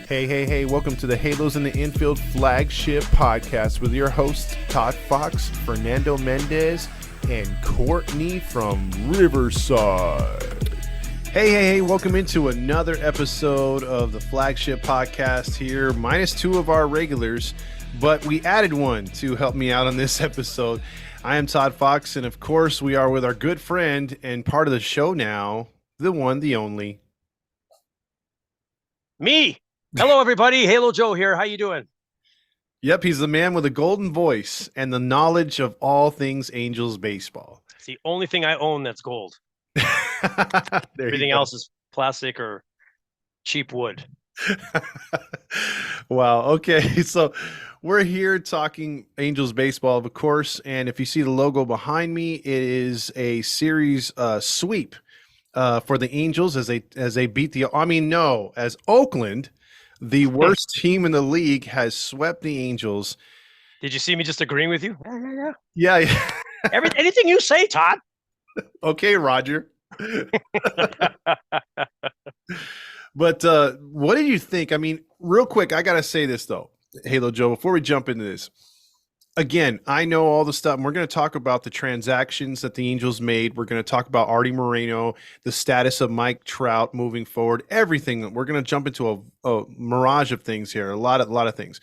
Hey, welcome to the Halos in the Infield flagship podcast with your hosts, Todd Fox, Fernando Mendez, and Courtney from Riverside. Hey, welcome into another episode of the flagship podcast here, minus two of our regulars, but we added one to help me out on this episode. I am Todd Fox, and of course, we are with our good friend and part of the show now, the one, the only. Me. Hello, everybody. Halo Joe here. How you doing? Yep, he's the man with a golden voice and the knowledge of all things Angels baseball. It's the only thing I own that's gold. Everything else is plastic or cheap wood. Wow. Okay. So we're here talking Angels baseball, of course. And if you see the logo behind me, it is a series sweep for the Angels as they beat as Oakland, the worst team in the league, has swept the Angels. Did you see me just agreeing with you? Yeah. Anything you say, Todd. Okay, Roger. But what did you think? I mean, real quick, I got to say this, though, Halo Joe, before we jump into this. Again, I know all the stuff, and we're going to talk about the transactions that the Angels made. We're going to talk about Arte Moreno, the status of Mike Trout moving forward, everything. We're going to jump into a mirage of things here, a lot of things.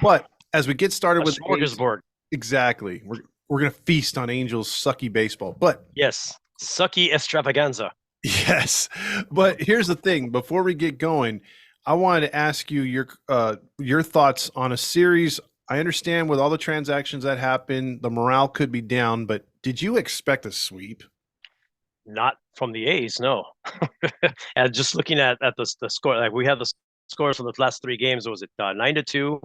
But as we get started with smorgasbord, exactly, we're going to feast on Angels sucky baseball. But yes, sucky extravaganza. Yes, but here's the thing. Before we get going, I wanted to ask you your thoughts on a series. I understand with all the transactions that happened, the morale could be down, but did you expect a sweep? Not from the A's, no. And just looking at the score, like we had the scores for the last three games. Was it 9-2,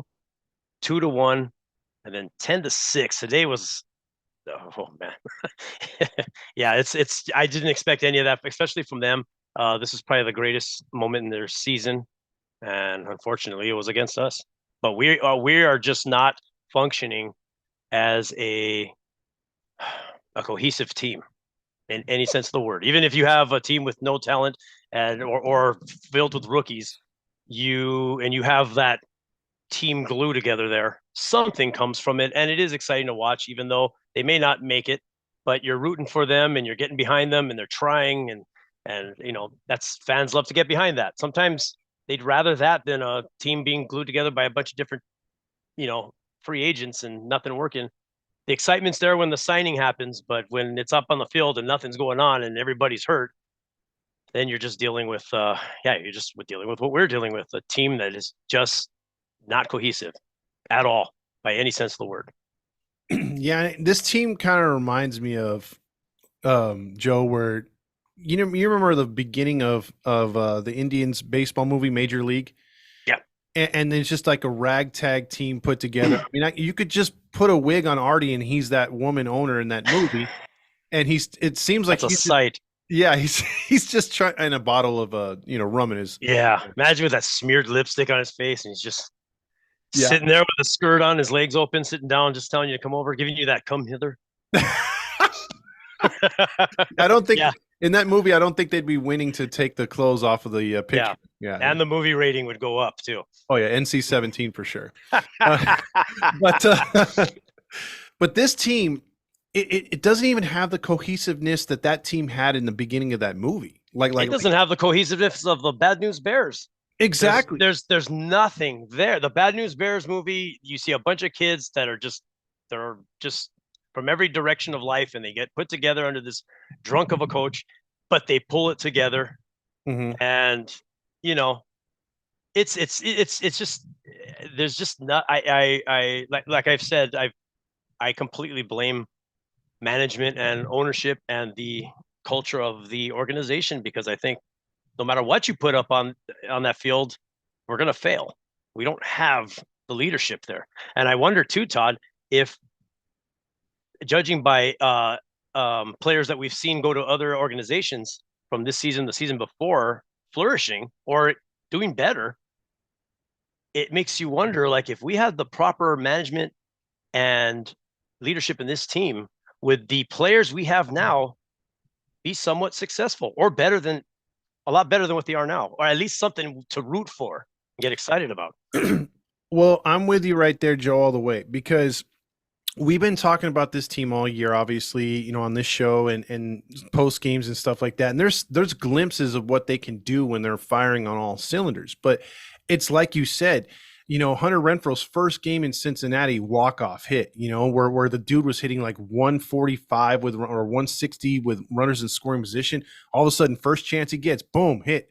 2-1, and then 10-6? Today was, oh man, yeah. It's. I didn't expect any of that, especially from them. This is probably the greatest moment in their season, and unfortunately, it was against us. But we are just not functioning as a cohesive team in any sense of the word. Even if you have a team with no talent or filled with rookies, you have that team glue together there, something comes from it, and it is exciting to watch, even though they may not make it. But you're rooting for them, and you're getting behind them, and they're trying, and that's, fans love to get behind that. Sometimes they'd rather that than a team being glued together by a bunch of different, free agents and nothing working. The excitement's there when the signing happens, but when it's up on the field and nothing's going on and everybody's hurt, then you're just dealing with, dealing with what we're dealing with, a team that is just not cohesive at all by any sense of the word. Yeah, this team kind of reminds me of Joe, where you remember the beginning of the Indians baseball movie Major League? Yeah. And it's just like a ragtag team put together. I mean, you could just put a wig on Artie and he's that woman owner in that movie. And it seems like he's a sight. Yeah, he's just trying, and a bottle of rum in his. Yeah, imagine with that smeared lipstick on his face, and he's just sitting there with a skirt on, his legs open, sitting down, just telling you to come over, giving you that come hither. I don't think in that movie, I don't think they'd be winning to take the clothes off of the picture. Yeah, and the movie rating would go up too. Oh yeah, NC-17 for sure. But this team, it doesn't even have the cohesiveness that team had in the beginning of that movie. It doesn't have the cohesiveness of the Bad News Bears. Exactly. There's nothing there. The Bad News Bears movie, you see a bunch of kids that are just from every direction of life, and they get put together under this drunk of a coach, but they pull it together. Mm-hmm. And it's just, there's just not, like I've said, I completely blame management and ownership and the culture of the organization, because I think no matter what you put up on that field, we're going to fail. We don't have the leadership there. And I wonder too, Todd, if, judging by players that we've seen go to other organizations from this season, the season before, flourishing or doing better, it makes you wonder, like, if we had the proper management and leadership in this team, would the players we have now be somewhat successful or a lot better than what they are now, or at least something to root for? get excited about. Well, I'm with you right there, Joe, all the way, because we've been talking about this team all year, obviously, on this show and post games and stuff like that. And there's glimpses of what they can do when they're firing on all cylinders. But it's like you said, Hunter Renfro's first game in Cincinnati walk-off hit, where the dude was hitting like 145 or 160 with runners in scoring position. All of a sudden, first chance he gets, boom, hit.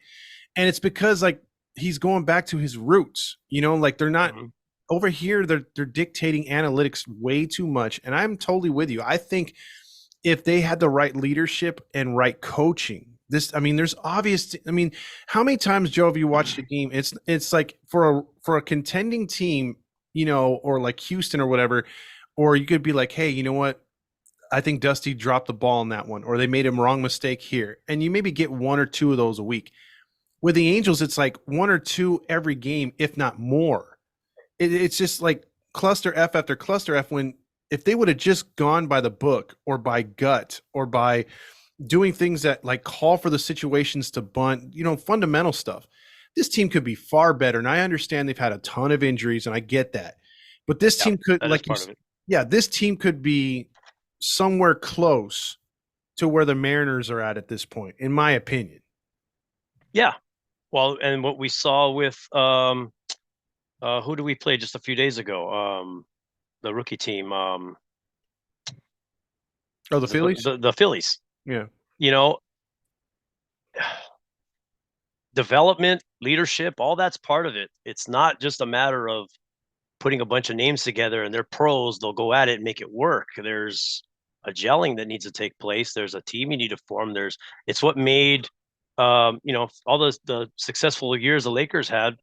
And it's because like he's going back to his roots, like they're not over here, they're dictating analytics way too much. And I'm totally with you. I think if they had the right leadership and right coaching, there's obvious. How many times, Joe, have you watched a game? It's like for a contending team, or like Houston or whatever, or you could be like, hey, you know what? I think Dusty dropped the ball on that one, or they made a wrong mistake here. And you maybe get one or two of those a week. With the Angels, it's like one or two every game, if not more. It's just like cluster F after cluster F. When if they would have just gone by the book or by gut or by doing things that like call for the situations to bunt, fundamental stuff, this team could be far better. And I understand they've had a ton of injuries, and I get that. But this team could, like you said, this team could be somewhere close to where the Mariners are at this point, in my opinion. Yeah. Well, and what we saw with who do we play just a few days ago? The rookie team. The Phillies? The Phillies. Yeah. Development, leadership, all that's part of it. It's not just a matter of putting a bunch of names together and they're pros, they'll go at it and make it work. There's a gelling that needs to take place. There's a team you need to form. It's what made all the successful years the Lakers had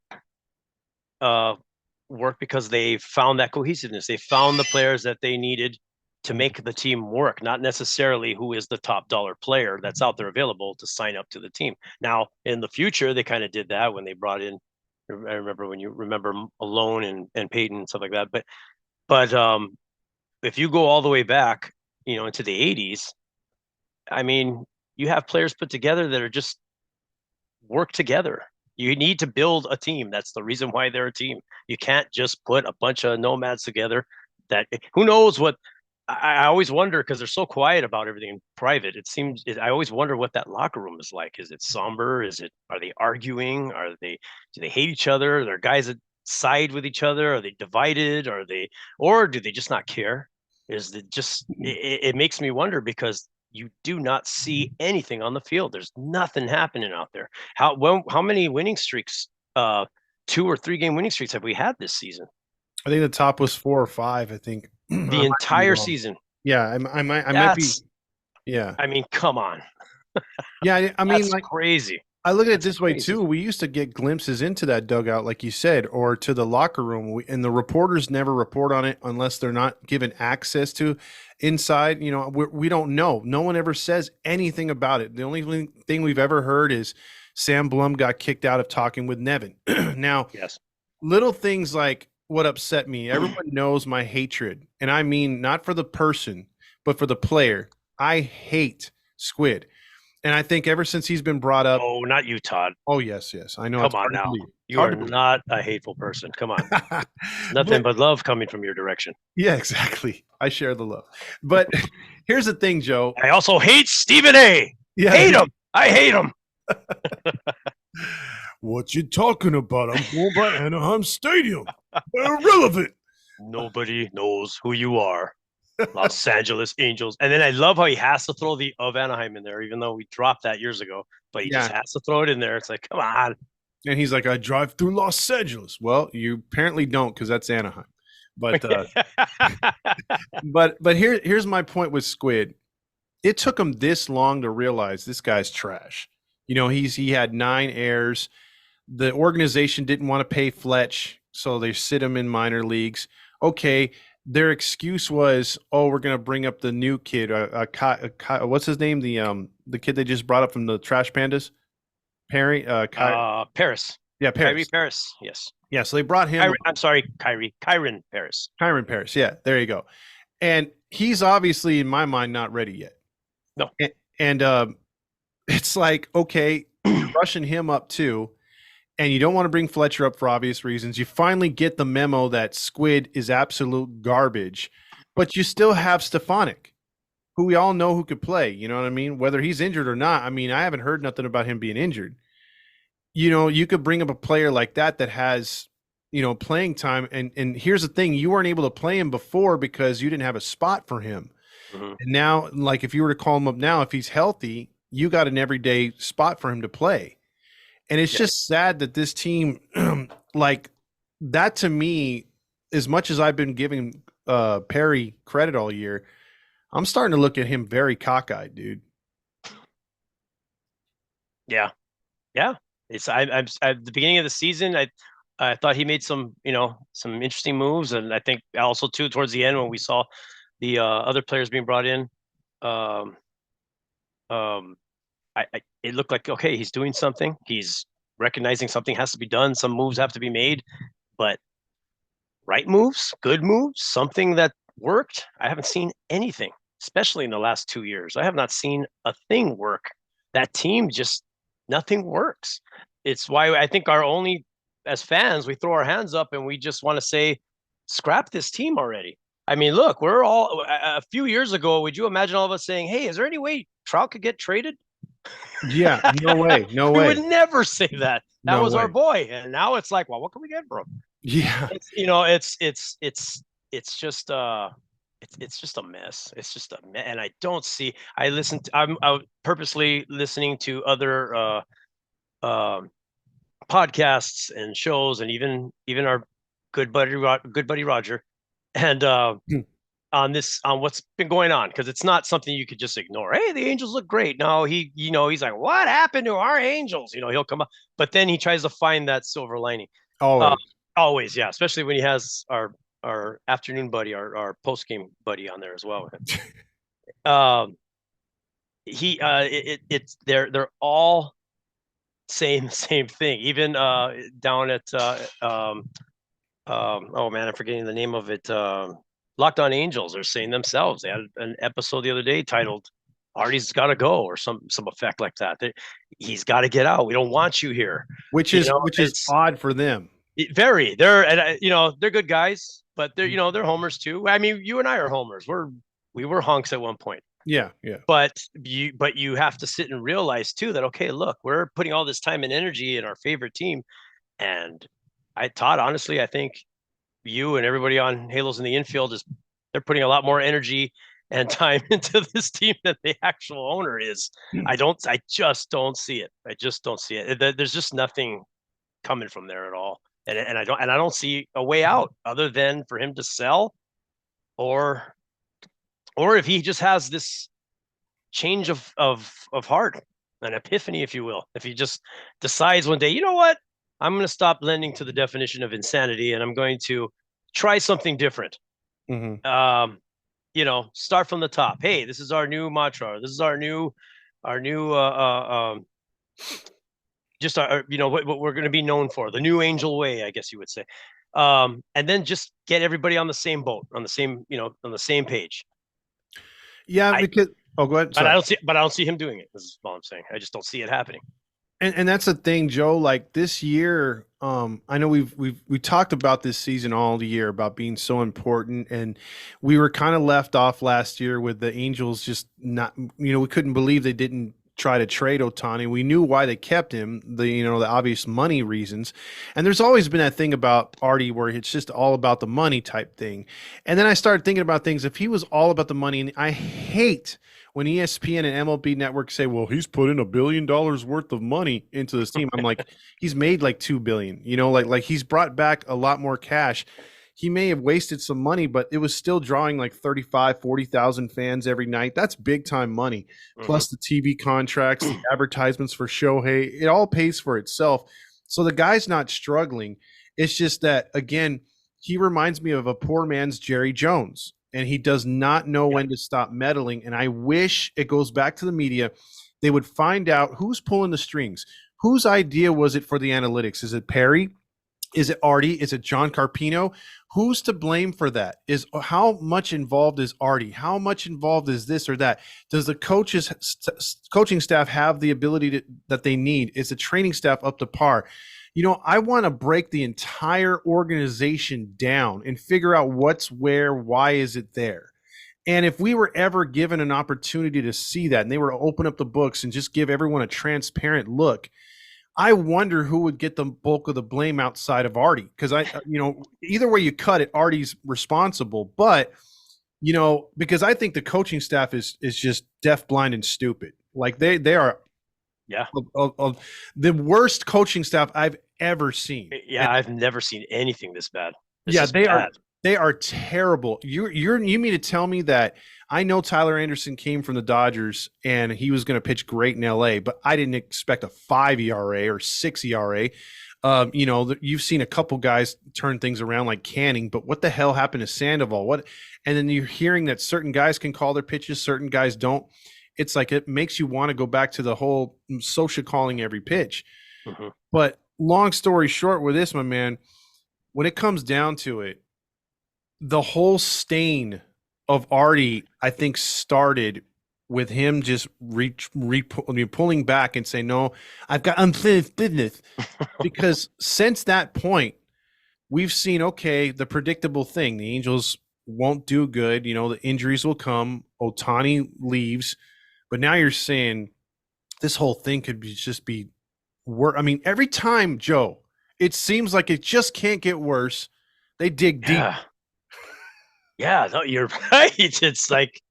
work, because they found that cohesiveness. They found the players that they needed to make the team work, not necessarily who is the top dollar player that's out there available to sign up to the team. Now, in the future, they kind of did that when they brought in, I remember when you remember Malone and Peyton and stuff like that. But if you go all the way back, into the 80s, you have players put together that are just work together. You need to build a team. That's the reason why they're a team. You can't just put a bunch of nomads together. That who knows what. I always wonder, because they're so quiet about everything in private. I always wonder what that locker room is like. Is it somber? Are they arguing? Do they hate each other? Are there guys that side with each other? Are they divided? Or do they just not care? It makes me wonder, because you do not see anything on the field. There's nothing happening out there. How many winning streaks, 2 or 3 game winning streaks have we had this season? I think the top was 4 or 5, I think. The entire season. Yeah, I might be. Yeah. Come on. Yeah, that's like crazy. I look at it this way too. We used to get glimpses into that dugout, like you said, or to the locker room, and the reporters never report on it unless they're not given access to inside. We don't know. No one ever says anything about it. The only thing we've ever heard is Sam Blum got kicked out of talking with Nevin. Now, yes, little things like what upset me. Everyone knows my hatred, and I mean not for the person, but for the player. I hate Squid. And I think ever since he's been brought up. Oh, not you, Todd. Oh, yes. I know. Come on now. You are not a hateful person. Come on. Nothing but love coming from your direction. Yeah, exactly. I share the love. But here's the thing, Joe. I also hate Stephen A. Yeah. Hate him. I hate him. What you talking about? I'm going by Anaheim Stadium. They're irrelevant. Nobody knows who you are. Los Angeles Angels. And then I love how he has to throw the of Anaheim in there, even though we dropped that years ago. But he just has to throw it in there. It's like, come on. And he's like, I drive through Los Angeles. Well, you apparently don't, because that's Anaheim. But but here's my point with Squid. It took him this long to realize this guy's trash. He had 9 errors. The organization didn't want to pay Fletch, so they sit him in minor leagues. Okay. Their excuse was, we're going to bring up the new kid. What's his name? The kid they just brought up from the Trash Pandas? Paris. Yeah, Paris. Kyrie Paris, yes. Yeah, so they brought him. I'm sorry, Kyron Paris. Kyron Paris, yeah, there you go. And he's obviously, in my mind, not ready yet. No. And it's like, okay, you're rushing him up too. and you don't want to bring Fletcher up for obvious reasons. You finally get the memo that Squid is absolute garbage, but you still have Stefanik, who we all know who could play. You know what I mean? Whether he's injured or not. I mean, I haven't heard nothing about him being injured. You could bring up a player like that has, playing time. And here's the thing: you weren't able to play him before because you didn't have a spot for him. Mm-hmm. And now, like, if you were to call him up now, if he's healthy, you got an everyday spot for him to play. And it's just sad that this team, like that to me, as much as I've been giving Perry credit all year, I'm starting to look at him very cockeyed, dude. Yeah. Yeah. It's I'm at the beginning of the season, I thought he made some, some interesting moves. And I think also too, towards the end when we saw the other players being brought in, um, um, it looked like, okay, he's doing something. He's recognizing something has to be done. Some moves have to be made, but right moves, good moves, something that worked. I haven't seen anything, especially in the last 2 years. I have not seen a thing work. That team just nothing works. It's why I think as fans, we throw our hands up and we just want to say, scrap this team already. I mean, look, we're all a few years ago. Would you imagine all of us saying, "Hey, is there any way Trout could get traded?" Yeah, no way, no We way. would never say that. That No was way. our boy, and now it's like, well, what can we get for him? Yeah. It's just it's just a mess. It's just a mess, and I don't see. I'm purposely listening to other podcasts and shows, and even our good buddy Roger, and on what's been going on, because it's not something you could just ignore. Hey, the Angels look great. No, he's like, what happened to our Angels? He'll come up, but then he tries to find that silver lining. Always. Always, yeah. Especially when he has our afternoon buddy, our post game buddy on there as well. It's they're all saying the same thing. Even down at oh man, I'm forgetting the name of it. Locked On Angels are saying themselves. They had an episode the other day titled "Artie's got to go" or some effect like that. He's got to get out. We don't want you here. Which is odd for them. They're good guys, but they're homers too. I mean, you and I are homers. We were hunks at one point. Yeah, yeah. But you have to sit and realize too that, okay, look, we're putting all this time and energy in our favorite team, and honestly, I think you and everybody on Halos in the Infield they're putting a lot more energy and time into this team than the actual owner is. I just don't see it. I just don't see it. There's just nothing coming from there at all. And I don't see a way out other than for him to sell, or if he just has this change of heart, an epiphany, if you will. If he just decides one day, you know what, I'm going to stop lending to the definition of insanity, and I'm going to try something different. Mm-hmm. Start from the top. Hey, this is our new mantra. This is our new just what we're going to be known for, the new Angel way, I guess you would say. And then just get everybody on the same boat, on the same page. Yeah, because go ahead. Sorry. But I don't see him doing it. This is all I'm saying. I just don't see it happening. And that's the thing, Joe. Like this year, I know we talked about this season all the year about being so important, and we were kind of left off last year with the Angels just not. We couldn't believe they didn't try to trade Ohtani. We knew why they kept him, the obvious money reasons. And there's always been that thing about Artie where it's just all about the money type thing. And then I started thinking about things. If he was all about the money, and I hate when ESPN and MLB Network say, well, he's put in $1 billion worth of money into this team. I'm like, he's made like $2 billion, like he's brought back a lot more cash. He may have wasted some money, but it was still drawing like 35, 40,000 fans every night. That's big time money. Mm-hmm. Plus the TV contracts, the advertisements for Shohei, it all pays for itself. So the guy's not struggling. It's just that, again, he reminds me of a poor man's Jerry Jones, and he does not know when to stop meddling. And I wish, it goes back to the media, they would find out who's pulling the strings. Whose idea was it for the analytics? Is it Perry? Is it Artie? Is it John Carpino? Who's to blame for that? How much involved is Artie? How much involved is this or that? Does the coaching staff have the ability that they need? Is the training staff up to par? I want to break the entire organization down and figure out what's where, why is it there. And if we were ever given an opportunity to see that and they were to open up the books and just give everyone a transparent look, I wonder who would get the bulk of the blame outside of Artie. Because either way you cut it, Artie's responsible. But, because I think the coaching staff is just deaf, blind, and stupid. Like they are Yeah. of the worst coaching staff I've ever seen. Yeah, I've never seen anything this bad. Yeah, Is bad. they are terrible. You mean to tell me that I know Tyler Anderson came from the Dodgers and he was going to pitch great in LA, but I didn't expect a 5 ERA or 6 ERA. You've seen a couple guys turn things around like Canning, but what the hell happened to Sandoval? What? And then you're hearing that certain guys can call their pitches, certain guys don't. It's like it makes you want to go back to the whole social calling every pitch. Mm-hmm. But long story short with this, my man, when it comes down to it, the whole stain of Artie, I think, started with him just pulling back and saying, no, I've got unfinished business. Because since that point, we've seen, okay, the predictable thing. The Angels won't do good. The injuries will come. Ohtani leaves. But now you're saying this whole thing could just be worse. I mean, every time, Joe, it seems like it just can't get worse. They dig deep. Yeah, no, you're right. It's like,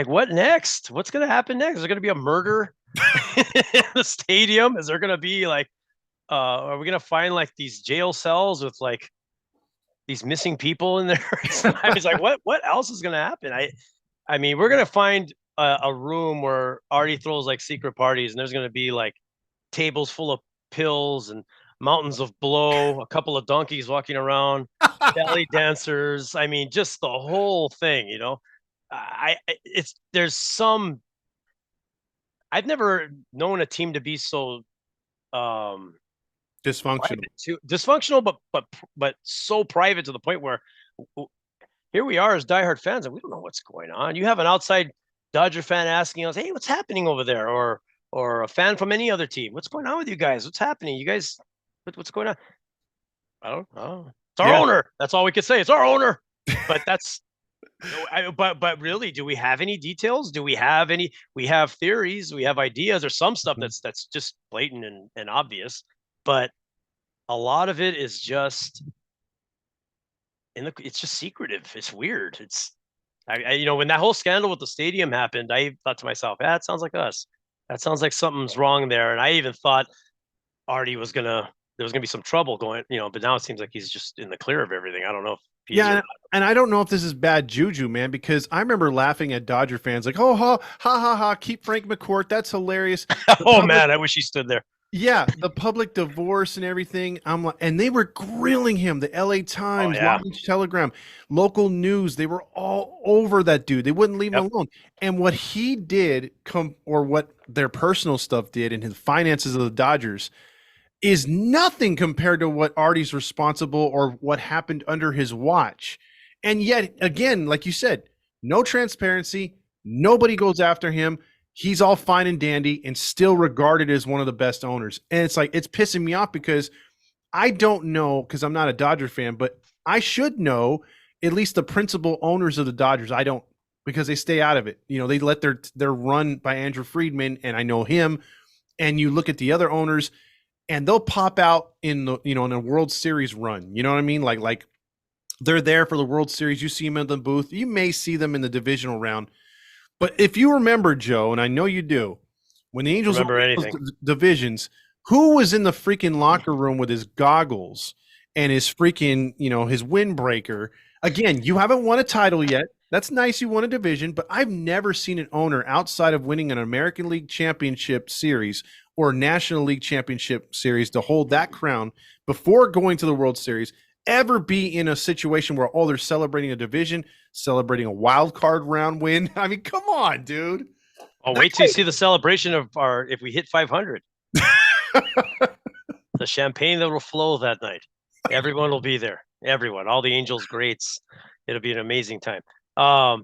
what next? What's going to happen next? Is there going to be a murder in the stadium? Is there going to be are we going to find like these jail cells with like these missing people in there? I was like, what else is going to happen? I mean, we're going to find a room where Artie throws like secret parties and there's going to be like tables full of pills and mountains of blow, a couple of donkeys walking around, belly dancers. I mean, just the whole thing, I've never known a team to be so dysfunctional, but so private to the point where here we are as diehard fans and we don't know what's going on. You have an outside Dodger fan asking us, "Hey, what's happening over there?" Or a fan from any other team. What's going on with you guys? What's happening? You guys, what's going on? I don't know. It's our owner. That's all we could say. It's our owner. But but really, do we have any details? Do we have any? We have theories. We have ideas, or some stuff that's just blatant and obvious. But a lot of it is just it's just secretive. It's weird. When that whole scandal with the stadium happened, I thought to myself, yeah, it sounds like us. That sounds like something's wrong there. And I even thought there was gonna be some trouble going, but now it seems like he's just in the clear of everything. I don't know if and I don't know if this is bad juju, man, because I remember laughing at Dodger fans like, oh, ha, ha, ha, ha, keep Frank McCourt. That's hilarious. Man, I wish he stood there. Yeah, the public divorce and everything. I'm like, and they were grilling him. The LA Times, Long Beach Telegram, local news. They were all over that dude. They wouldn't leave him alone. And what he did, or what their personal stuff did, in his finances of the Dodgers, is nothing compared to what Artie's responsible or what happened under his watch. And yet, again, like you said, no transparency. Nobody goes after him. He's all fine and dandy and still regarded as one of the best owners. And it's like, it's pissing me off because I don't know, because I'm not a Dodger fan, but I should know at least the principal owners of the Dodgers. I don't, because they stay out of it. They let their run by Andrew Friedman, and I know him. And you look at the other owners, and they'll pop out in the, in a World Series run. You know what I mean? Like they're there for the World Series. You see them in the booth. You may see them in the divisional round. But if you remember, Joe, and I know you do, when the Angels remember anything divisions, who was in the freaking locker room with his goggles and his freaking, his windbreaker? Again, you haven't won a title yet. That's nice. You won a division, but I've never seen an owner outside of winning an American League Championship Series or National League Championship Series to hold that crown before going to the World Series ever be in a situation where, they're celebrating a division, celebrating a wild card round win. I mean, come on, dude. Oh, wait till you see the celebration of if we hit 500. The champagne that will flow that night. Everyone will be there. Everyone, all the Angels greats. It'll be an amazing time. I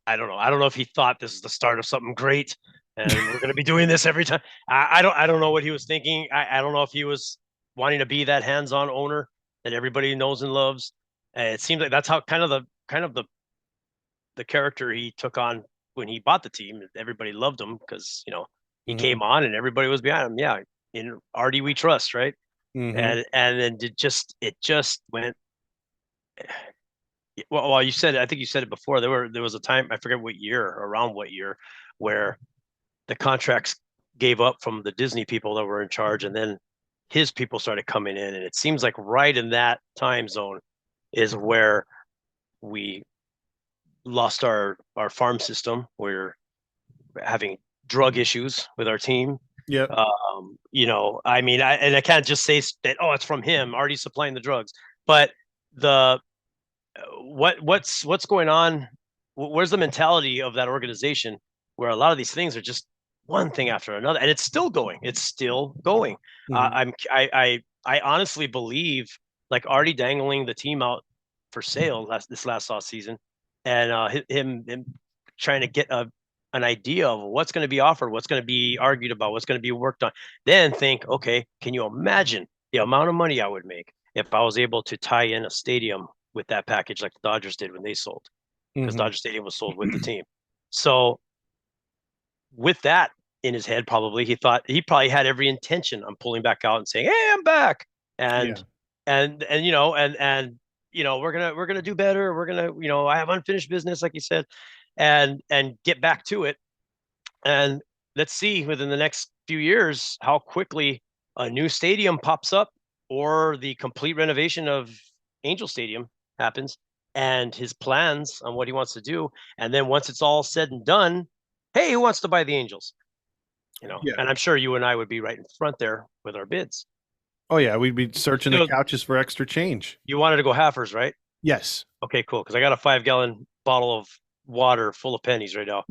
don't know. I don't know if he thought this is the start of something great, and we're going to be doing this every time. I don't know what he was thinking. I don't know if he was wanting to be that hands-on owner that everybody knows and loves. It seems like that's how the character he took on when he bought the team. Everybody loved him because he came on and everybody was behind him. Yeah, in Artie we trust, right? And then it just went. Well, you said it, I think you said it before. There was a time, I forget around what year, where the contracts gave up from the Disney people that were in charge, and then his people started coming in, and it seems like right in that time zone is where we lost our farm system. We're having drug issues with our team. Yep. I mean, I can't just say that, oh, it's from him already supplying the drugs, but the what's going on? Where's the mentality of that organization where a lot of these things are just one thing after another, and it's still going. It's still going. I honestly believe, like, already dangling the team out for sale this last off season, and him trying to get an idea of what's going to be offered, what's going to be argued about, what's going to be worked on. Then think, okay, can you imagine the amount of money I would make if I was able to tie in a stadium with that package like the Dodgers did when they sold, because Dodger Stadium was sold with the team. So with that in his head, he probably had every intention on pulling back out and saying, "Hey, I'm back," and we're gonna do better. We're gonna, I have unfinished business, like you said, and get back to it. And let's see within the next few years how quickly a new stadium pops up or the complete renovation of Angel Stadium happens, and his plans on what he wants to do. And then once it's all said and done, hey, who wants to buy the Angels? And I'm sure you and I would be right in front there with our bids. Oh yeah, we'd be searching the couches for extra change. You wanted to go halfers, right? Yes. Okay, cool. Because I got a 5-gallon bottle of water full of pennies right now.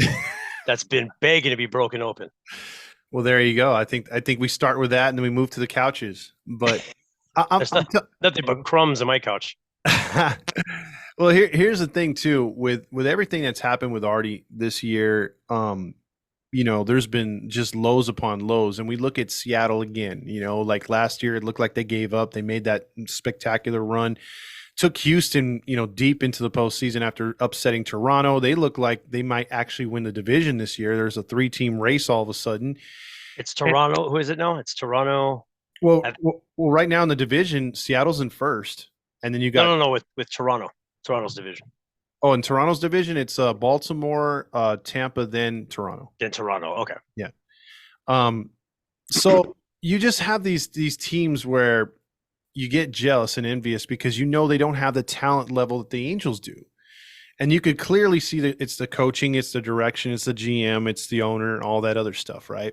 That's been begging to be broken open. Well, there you go. I think we start with that and then we move to the couches. But nothing but crumbs in my couch. Well, here's the thing too, with everything that's happened with Artie this year. There's been just lows upon lows, and we look at Seattle again. Like last year, it looked like they gave up. They made that spectacular run, took Houston, deep into the postseason after upsetting Toronto. They look like they might actually win the division this year. There's a 3-team race all of a sudden. It's Toronto. Who is it now? It's Toronto. Well, right now in the division, Seattle's in first, and then you got no with Toronto's division. Oh, in Toronto's division, it's Baltimore, Tampa, then Toronto. Then Toronto. Okay. Yeah. So you just have these teams where you get jealous and envious because they don't have the talent level that the Angels do. And you could clearly see that it's the coaching, it's the direction, it's the GM, it's the owner, and all that other stuff, right?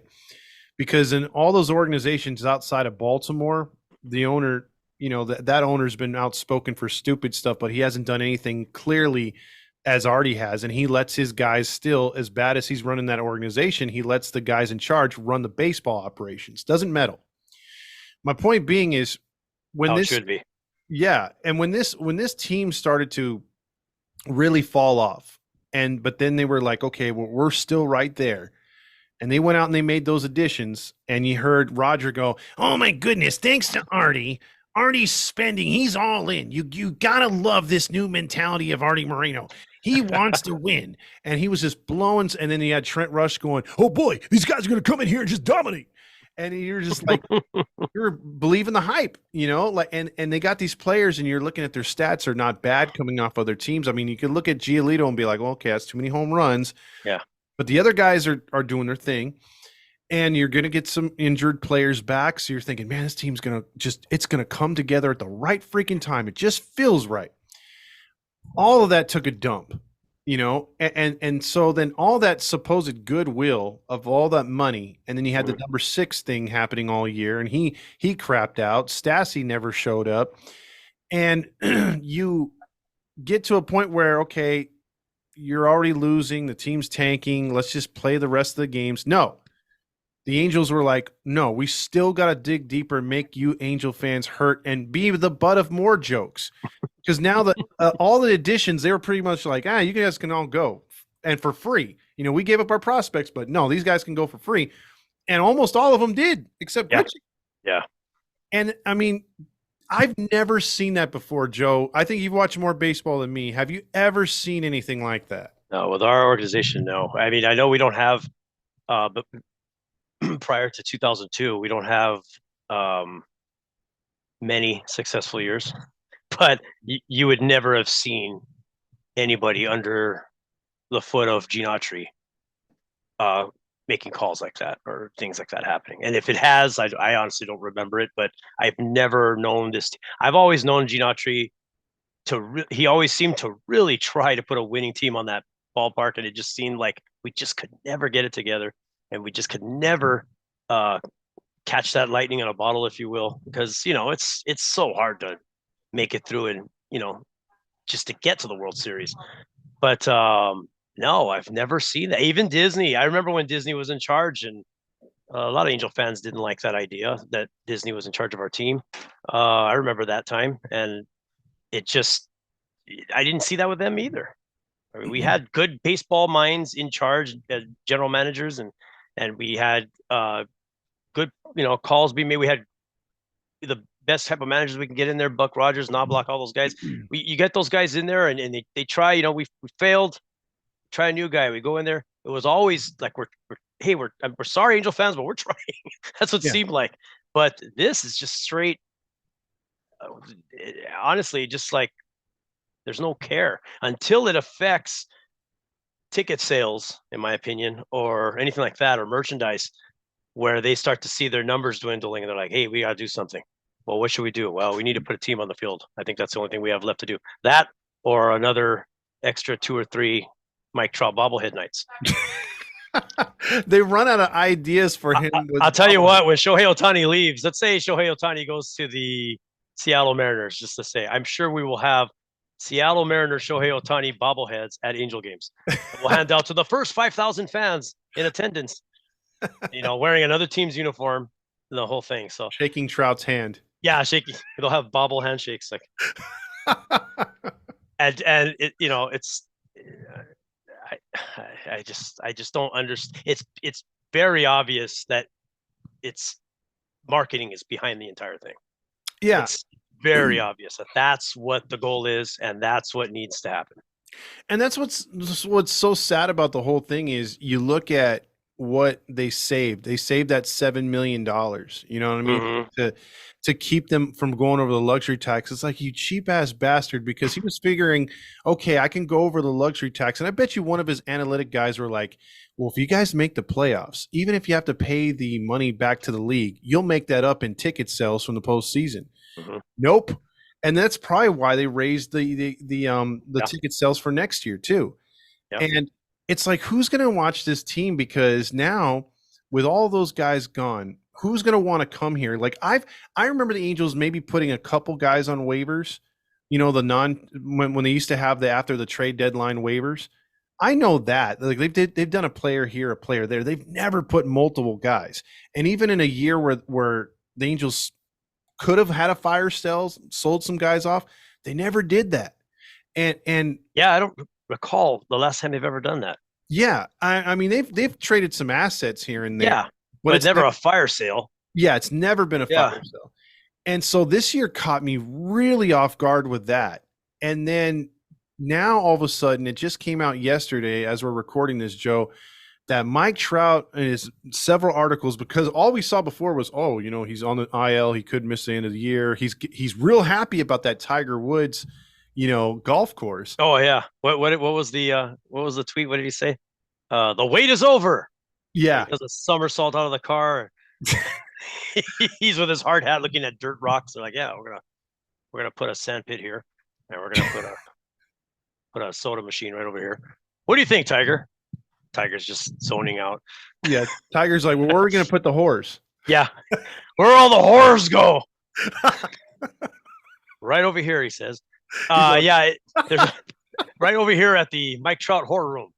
Because in all those organizations outside of Baltimore, the owner, that owner's been outspoken for stupid stuff, but he hasn't done anything clearly as Artie has. And he lets his guys, still, as bad as he's running that organization, he lets the guys in charge run the baseball operations. Doesn't meddle. My point being is when this should be. Yeah. And when this team started to really fall off, but then they were like, okay, well, we're still right there. And they went out and they made those additions, and you heard Roger go, "Oh my goodness, thanks to Artie. Artie's spending. He's all in. You gotta love this new mentality of Arte Moreno. He wants to win." And he was just blowing. And then he had Trent Rush going, "Oh boy, these guys are going to come in here and just dominate." And you're just like, you're believing the hype, and they got these players, and you're looking at their stats are not bad coming off other teams. I mean, you could look at Giolito and be like, well, okay, that's too many home runs. Yeah. But the other guys are doing their thing. And you're going to get some injured players back. So you're thinking, man, this team's it's going to come together at the right freaking time. It just feels right. All of that took a dump, and so then all that supposed goodwill of all that money. And then you had the number 6 thing happening all year, and he crapped out. Stassi never showed up. And you get to a point where, okay, you're already losing. The team's tanking. Let's just play the rest of the games. No. The Angels were like, no, we still got to dig deeper, make you Angel fans hurt, and be the butt of more jokes. Because now that all the additions, they were pretty much like, you guys can all go, and for free. We gave up our prospects, but no, these guys can go for free. And almost all of them did, except pitching. Yeah. And I mean, I've never seen that before, Joe. I think you've watched more baseball than me. Have you ever seen anything like that? No, with our organization, no. I mean, I know we don't have, but prior to 2002, we don't have many successful years, but you would never have seen anybody under the foot of Gene Autry making calls like that or things like that happening. And if it has, I honestly don't remember it, but I've never known this. I've always known Gene Autry he always seemed to really try to put a winning team on that ballpark, and it just seemed like we just could never get it together, and we just could never catch that lightning in a bottle, if you will, because it's so hard to make it through and just to get to the World Series. But no, I've never seen that. Even Disney. I remember when Disney was in charge, and a lot of Angel fans didn't like that idea that Disney was in charge of our team. I remember that time, and I didn't see that with them either. I mean, we had good baseball minds in charge as general managers, and we had good calls being made. We had the best type of managers we can get in there: Buck Rogers, Knobloch, all those guys. You get those guys in there, and they try. We failed. Try a new guy. We go in there. It was always like we're sorry, Angel fans, but we're trying. That's what it seemed like. But this is just straight. Honestly, just like there's no care until it affects ticket sales, in my opinion, or anything like that, or merchandise, where they start to see their numbers dwindling and they're like, hey, we got to do something. Well, what should we do? Well, we need to put a team on the field. I think that's the only thing we have left to do. That or another extra 2 or 3 Mike Trout bobblehead nights. They run out of ideas for him. I'll tell you what, when Shohei Ohtani leaves, let's say Shohei Ohtani goes to the Seattle Mariners, just to say, I'm sure we will have Seattle Mariners Shohei Ohtani bobbleheads at Angel games. We'll hand out to the first 5,000 fans in attendance, wearing another team's uniform, and the whole thing. So shaking Trout's hand. Yeah, shaking. They'll have bobble handshakes, like, and it's. I just don't understand. It's very obvious that it's marketing is behind the entire thing. Yeah, it's very obvious that that's what the goal is, and that's what needs to happen. And that's what's so sad about the whole thing is you look at what they saved. They saved that $7 million. You know what I mean? Mm-hmm. To keep them from going over the luxury tax. It's like, you cheap ass bastard, because he was figuring, okay, I can go over the luxury tax. And I bet you one of his analytic guys were like, well, if you guys make the playoffs, even if you have to pay the money back to the league, you'll make that up in ticket sales from the postseason. Mm-hmm. Nope. And that's probably why they raised the ticket sales for next year too. Yep. And it's like, who's going to watch this team? Because now with all those guys gone, who's going to want to come here? Like I remember the Angels maybe putting a couple guys on waivers, when they used to have the after the trade deadline waivers. I know that like they've done a player here, a player there. They've never put multiple guys. And even in a year where the Angels could have had a fire sale, sold some guys off, they never did that. And yeah, I don't recall the last time they've ever done that. Yeah, I mean they've traded some assets here and there. Yeah, but it's never a fire sale. Yeah, it's never been a fire sale. And so this year caught me really off guard with that. And then now all of a sudden, it just came out yesterday as we're recording this, Joe, that Mike Trout is several articles, because all we saw before was, he's on the IL, he could miss the end of the year. He's real happy about that Tiger Woods, golf course. Oh yeah. What was the tweet? What did he say? The wait is over. Yeah. He does a somersault out of the car. He's with his hard hat looking at dirt rocks. They're like, yeah, we're gonna put a sand pit here, and we're gonna put a soda machine right over here. What do you think, Tiger? Tiger's just zoning out. Yeah, Tiger's like, well, where are we gonna put the horse? Yeah, where all the whores go? Right over here, he says. There's right over here at the Mike Trout horror room.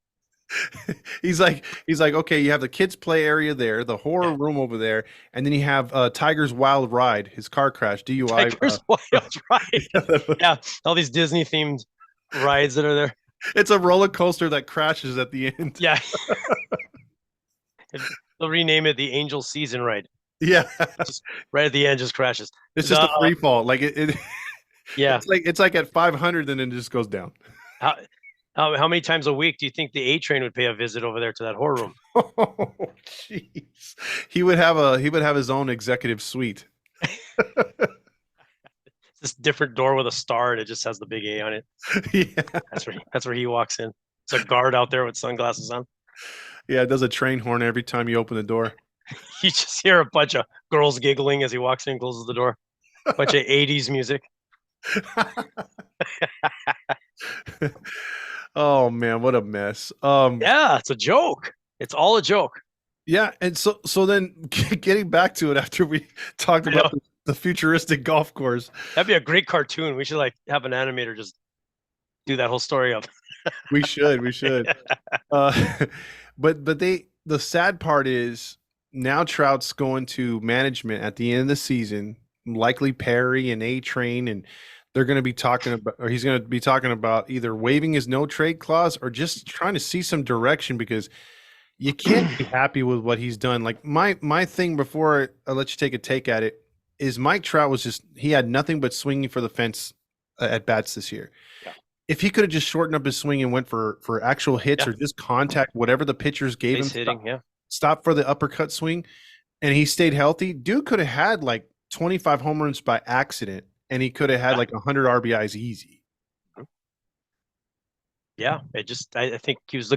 He's like, okay, you have the kids play area there, the horror room over there, and then you have Tiger's Wild Ride, his car crash, DUI. Tiger's Wild Ride. Yeah, all these Disney themed rides that are there. It's a roller coaster that crashes at the end. Yeah, they'll rename it the Angel Season Ride. Yeah. Just right at the end, just crashes. It's just The a free fall. Like yeah. it's like at 500 and then it just goes down. How, how many times a week do you think the A train would pay a visit over there to that horror room? Oh, jeez. He would have his own executive suite. It's this different door with a star, and it just has the big A on it. Yeah. That's where he walks in. It's a guard out there with sunglasses on. Yeah, it does a train horn every time you open the door. You just hear a bunch of girls giggling as he walks in and closes the door. Bunch of 80s music. Oh man, what a mess. Yeah, it's a joke. It's all a joke. Yeah, and so then getting back to it after we talked about the futuristic golf course. That'd be a great cartoon. We should like have an animator just do that whole story up. We should. Uh, but the sad part is now Trout's going to management at the end of the season, likely Perry and A Train, and they're going to be talking about, or he's going to be talking about either waiving his no trade clause or just trying to see some direction because you can't be happy with what he's done. Like my thing before I let you take a take at it is Mike Trout was just he had nothing but swinging for the fence at bats this year. Yeah. If he could have just shortened up his swing and went for actual hits or just contact whatever the pitchers gave him, hitting, stop for the uppercut swing, and he stayed healthy, dude could have had like 25 home runs by accident, and he could have had like 100 RBIs easy. Yeah, I think he was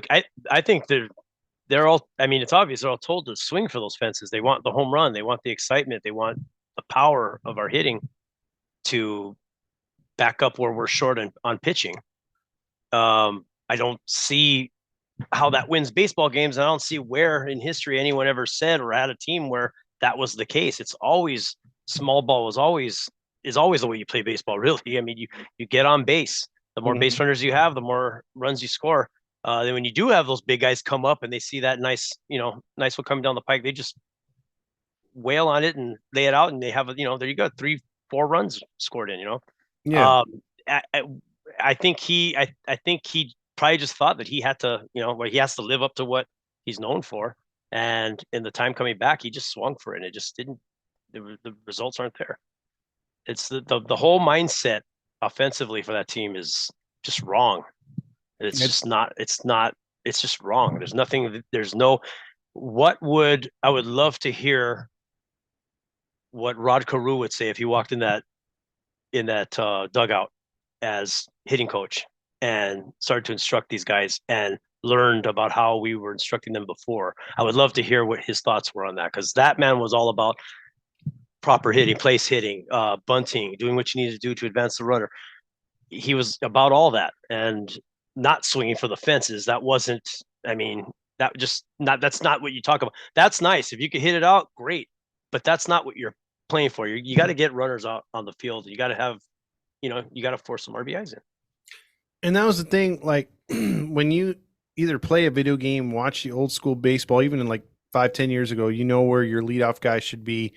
I think they're all. I mean, it's obvious they're all told to swing for those fences. They want the home run. They want the excitement. They want the power of our hitting to back up where we're short on pitching. I don't see how that wins baseball games. I don't see where in history anyone ever said or had a team where that was the case. It's always small ball is always the way you play baseball. Really, I mean, you get on base. The more base runners you have, the more runs you score. Then when you do have those big guys come up and they see that nice one coming down the pike, they just wail on it and lay it out, and they have there you go, 3-4 runs scored in. Yeah. I think he probably just thought that he had to, where he has to live up to what he's known for, and in the time coming back, he just swung for it, and it just didn't. The results aren't there. It's the whole mindset offensively for that team is just wrong. It's just not. It's just wrong. There's nothing. There's no. I would love to hear what Rod Carew would say if he walked in that dugout as hitting coach and started to instruct these guys and learned about how we were instructing them before. I would love to hear what his thoughts were on that, because that man was all about proper hitting, place hitting, bunting, doing what you need to do to advance the runner. He was about all that and not swinging for the fences. That wasn't. I mean, that's not what you talk about. That's nice if you could hit it out, great, but that's not what you're playing for. You got to get runners out on the field. You got to have, you got to force some RBIs in. And that was the thing, like when you either play a video game, watch the old school baseball, even in like 5-10 years ago, where your leadoff guy should be,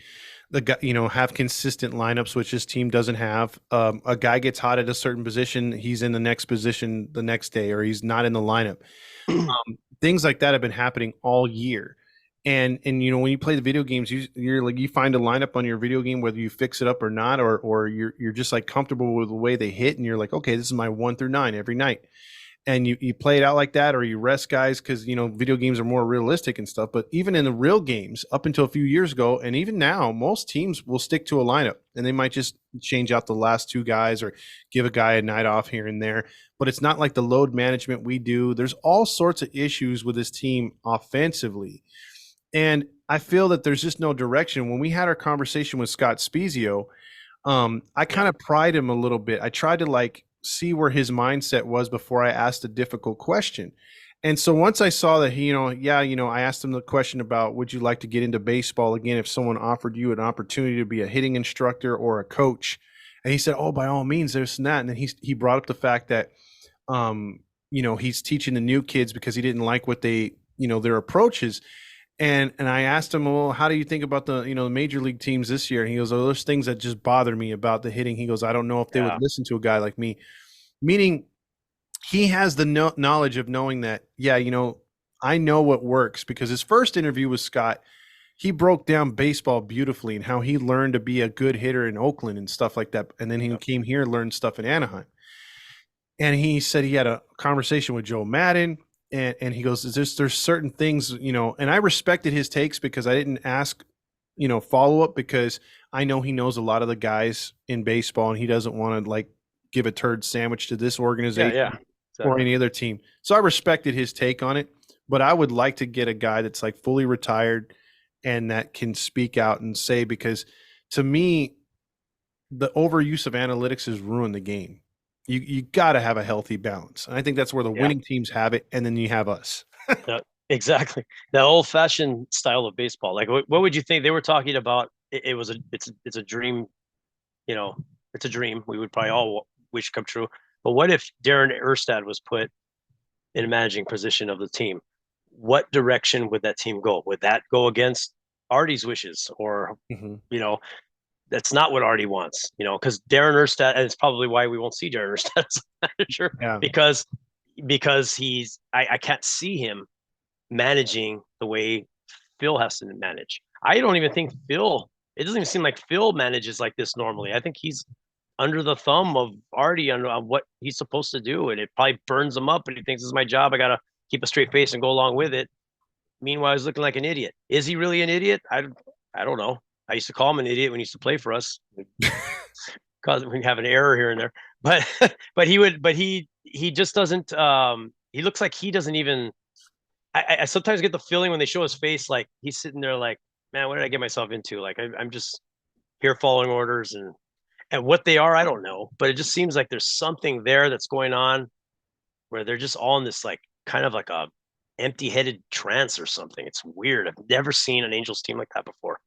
the guy, have consistent lineups, which this team doesn't have. A guy gets hot at a certain position, he's in the next position the next day, or he's not in the lineup. Things like that have been happening all year. And when you play the video games, you're like, you find a lineup on your video game, whether you fix it up or not, or you're just like comfortable with the way they hit, and you're like, okay, this is my 1 through 9 every night. And you play it out like that, or you rest guys because video games are more realistic and stuff. But even in the real games, up until a few years ago, and even now, most teams will stick to a lineup, and they might just change out the last 2 guys or give a guy a night off here and there. But it's not like the load management we do. There's all sorts of issues with this team offensively, and I feel that there's just no direction. When we had our conversation with Scott Spezio, I kind of pried him a little bit. I tried to see where his mindset was before I asked a difficult question. And so once I saw that I asked him the question about, would you like to get into baseball again if someone offered you an opportunity to be a hitting instructor or a coach? And he said, oh, by all means, there's that. And then he brought up the fact that, he's teaching the new kids because he didn't like what they, their approaches. And I asked him, well, how do you think about the, the major league teams this year? And he goes, oh, there's things that just bother me about the hitting. He goes, I don't know if they would listen to a guy like me. Meaning he has the knowledge of knowing that, yeah, I know what works, because his first interview with Scott, he broke down baseball beautifully and how he learned to be a good hitter in Oakland and stuff like that. And then he came here and learned stuff in Anaheim. And he said he had a conversation with Joe Madden, and he goes, there's certain things, and I respected his takes because I didn't ask, follow up, because I know he knows a lot of the guys in baseball and he doesn't want to like give a turd sandwich to this organization or any other team. So I respected his take on it, but I would like to get a guy that's like fully retired and that can speak out and say, because to me, the overuse of analytics has ruined the game. You got to have a healthy balance. And I think that's where the winning teams have it. And then you have us. Exactly. The old fashioned style of baseball. Like, what would you think they were talking about? It's a dream, it's a dream. We would probably all wish come true. But what if Darren Erstad was put in a managing position of the team? What direction would that team go? Would that go against Artie's wishes, or, that's not what Artie wants, because Darren Erstad, and it's probably why we won't see Darren Erstad as a manager, because I can't see him managing the way Phil has to manage. I don't even think it doesn't even seem like Phil manages like this normally. I think he's under the thumb of Artie on what he's supposed to do, and it probably burns him up, and he thinks this is my job. I got to keep a straight face and go along with it. Meanwhile, he's looking like an idiot. Is he really an idiot? I don't know. I used to call him an idiot when he used to play for us, because we have an error here and there. But he just doesn't. He looks like he doesn't even. I sometimes get the feeling when they show his face, like he's sitting there, like, man, what did I get myself into? Like I'm just here following orders, and what they are, I don't know. But it just seems like there's something there that's going on, where they're just all in this like kind of like a empty-headed trance or something. It's weird. I've never seen an Angels team like that before.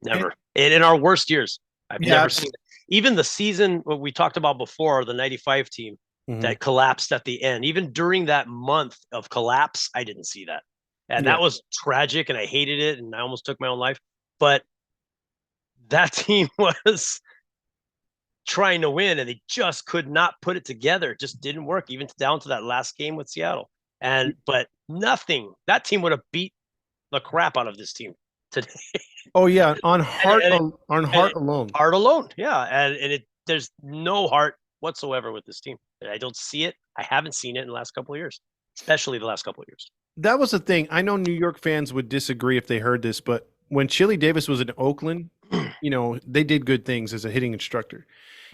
Never. And in our worst years, I've never seen it. Even the season what we talked about before, the 95 team that collapsed at the end, even during that month of collapse, I didn't see that. And that was tragic, and I hated it, and I almost took my own life. But that team was trying to win, and they just could not put it together. It just didn't work, even down to that last game with Seattle. But nothing. That team would have beat the crap out of this team today. Oh yeah, on heart alone. Heart alone, yeah, and there's no heart whatsoever with this team. I don't see it. I haven't seen it in the last couple of years, especially the last couple of years. That was the thing. I know New York fans would disagree if they heard this, but when Chili Davis was in Oakland, they did good things as a hitting instructor.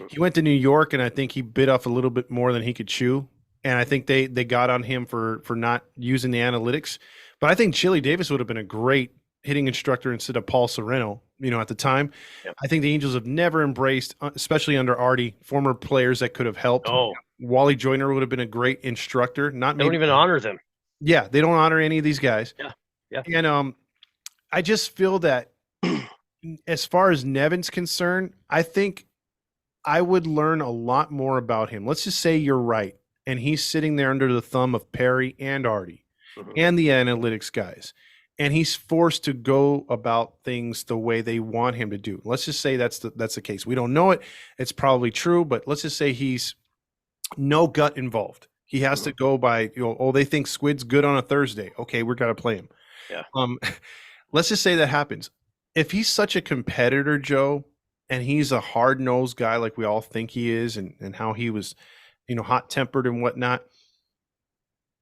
He went to New York, and I think he bit off a little bit more than he could chew. And I think they got on him for not using the analytics. But I think Chili Davis would have been a great hitting instructor instead of Paul Sereno, at the time. Yep. I think the Angels have never embraced, especially under Artie, former players that could have helped. Oh. Wally Joyner would have been a great instructor. They don't even honor them. Yeah, they don't honor any of these guys. Yeah. And I just feel that as far as Nevin's concerned, I think I would learn a lot more about him. Let's just say you're right, and he's sitting there under the thumb of Perry and Artie and the analytics guys, and he's forced to go about things the way they want him to do. Let's just say that's the case. We don't know it. It's probably true, but let's just say he's no gut involved. He has to go by, they think Squid's good on a Thursday. Okay, we're going to play him. Yeah. Let's just say that happens. If he's such a competitor, Joe, and he's a hard-nosed guy like we all think he is, and how he was, hot-tempered and whatnot,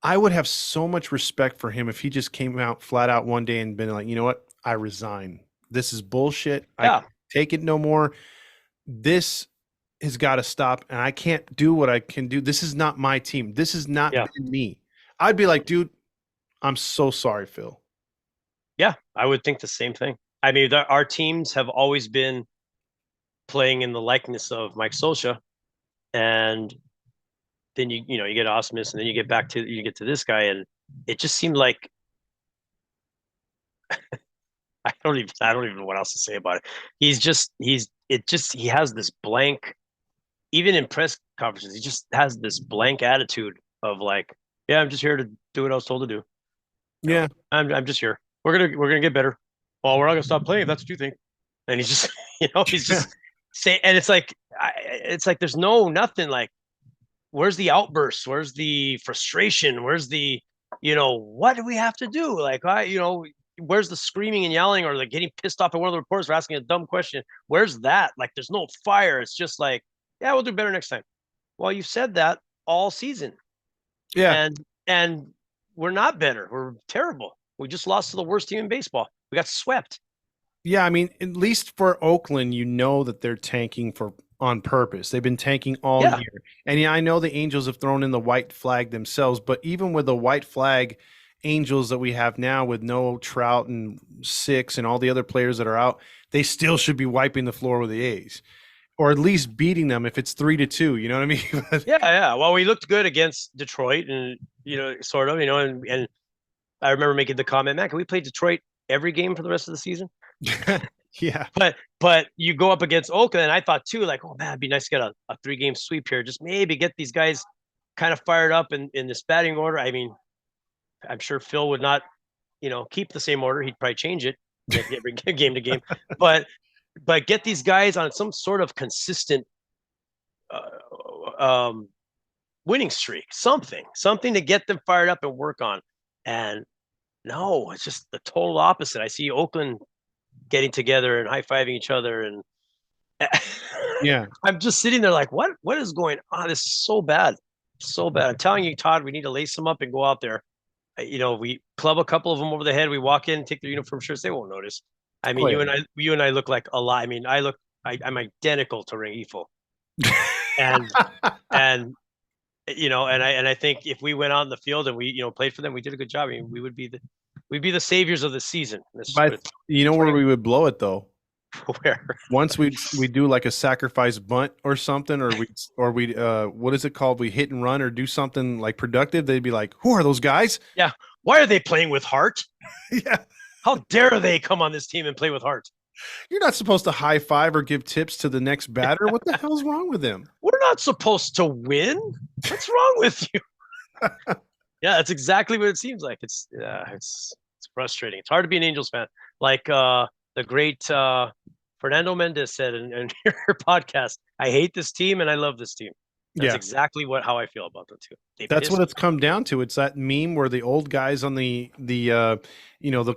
I would have so much respect for him if he just came out flat out one day and been like, you know what? I resign. This is bullshit. I can't take it no more. This has got to stop, and I can't do what I can do. This is not my team. This is not me. I'd be like, dude, I'm so sorry, Phil. Yeah, I would think the same thing. I mean, our teams have always been playing in the likeness of Mike Scioscia, and then you get Osmus, and then you get to this guy, and it just seemed like I don't even know what else to say about it. He has this blank, even in press conferences, he just has this blank attitude of like, yeah, I'm just here to do what I was told to do. Yeah, I'm just here. We're gonna get better. Well, we're not gonna stop playing if that's what you think. And he's just, he's just saying, and it's like there's nothing like, where's the outbursts? Where's the frustration? Where's the, what do we have to do? Like, where's the screaming and yelling or like getting pissed off at one of the reporters for asking a dumb question? Where's that? Like, there's no fire. It's just like, yeah, we'll do better next time. Well, you've said that all season. Yeah. And we're not better. We're terrible. We just lost to the worst team in baseball. We got swept. Yeah, I mean, at least for Oakland, you know that they're tanking on purpose. They've been tanking all year. And yeah, I know the Angels have thrown in the white flag themselves, but even with the white flag Angels that we have now with no Trout and Six and all the other players that are out, they still should be wiping the floor with the A's. Or at least beating them if it's 3-2, you know what I mean? Yeah. Well, we looked good against Detroit and, sort of, and I remember making the comment, man, can we play Detroit every game for the rest of the season? Yeah. But you go up against Oakland, and I thought too, like, oh man, it'd be nice to get a 3-game sweep here. Just maybe get these guys kind of fired up in this batting order. I mean, I'm sure Phil would not, keep the same order. He'd probably change it every game to game. But get these guys on some sort of consistent winning streak, something to get them fired up and work on. And no, it's just the total opposite. I see Oakland getting together and high-fiving each other, and yeah, I'm just sitting there like, what is going on? This is so bad. I'm telling you, Todd, we need to lace them up and go out there. We club a couple of them over the head. We walk in, take their uniform shirts. They won't notice. I mean, you and I look like a lot. I mean, I'm identical to Rengifo. and I think if we went out in the field and we played for them, we did a good job. I mean, we'd be the saviors of the season. You know where we would blow it though? Where? Once we do like a sacrifice bunt or something, or we what is it called? We hit and run or do something like productive. They'd be like, "Who are those guys?" Yeah. Why are they playing with heart? Yeah. How dare they come on this team and play with heart? You're not supposed to high five or give tips to the next batter. What the hell's wrong with them? We're not supposed to win. What's wrong with you? Yeah, that's exactly what it seems like. It's frustrating. It's hard to be an Angels fan. Like the great Fernando Mendez said in your podcast, I hate this team and I love this team. That's exactly how I feel about them too. That's what it's come down to. It's that meme where the old guy's on the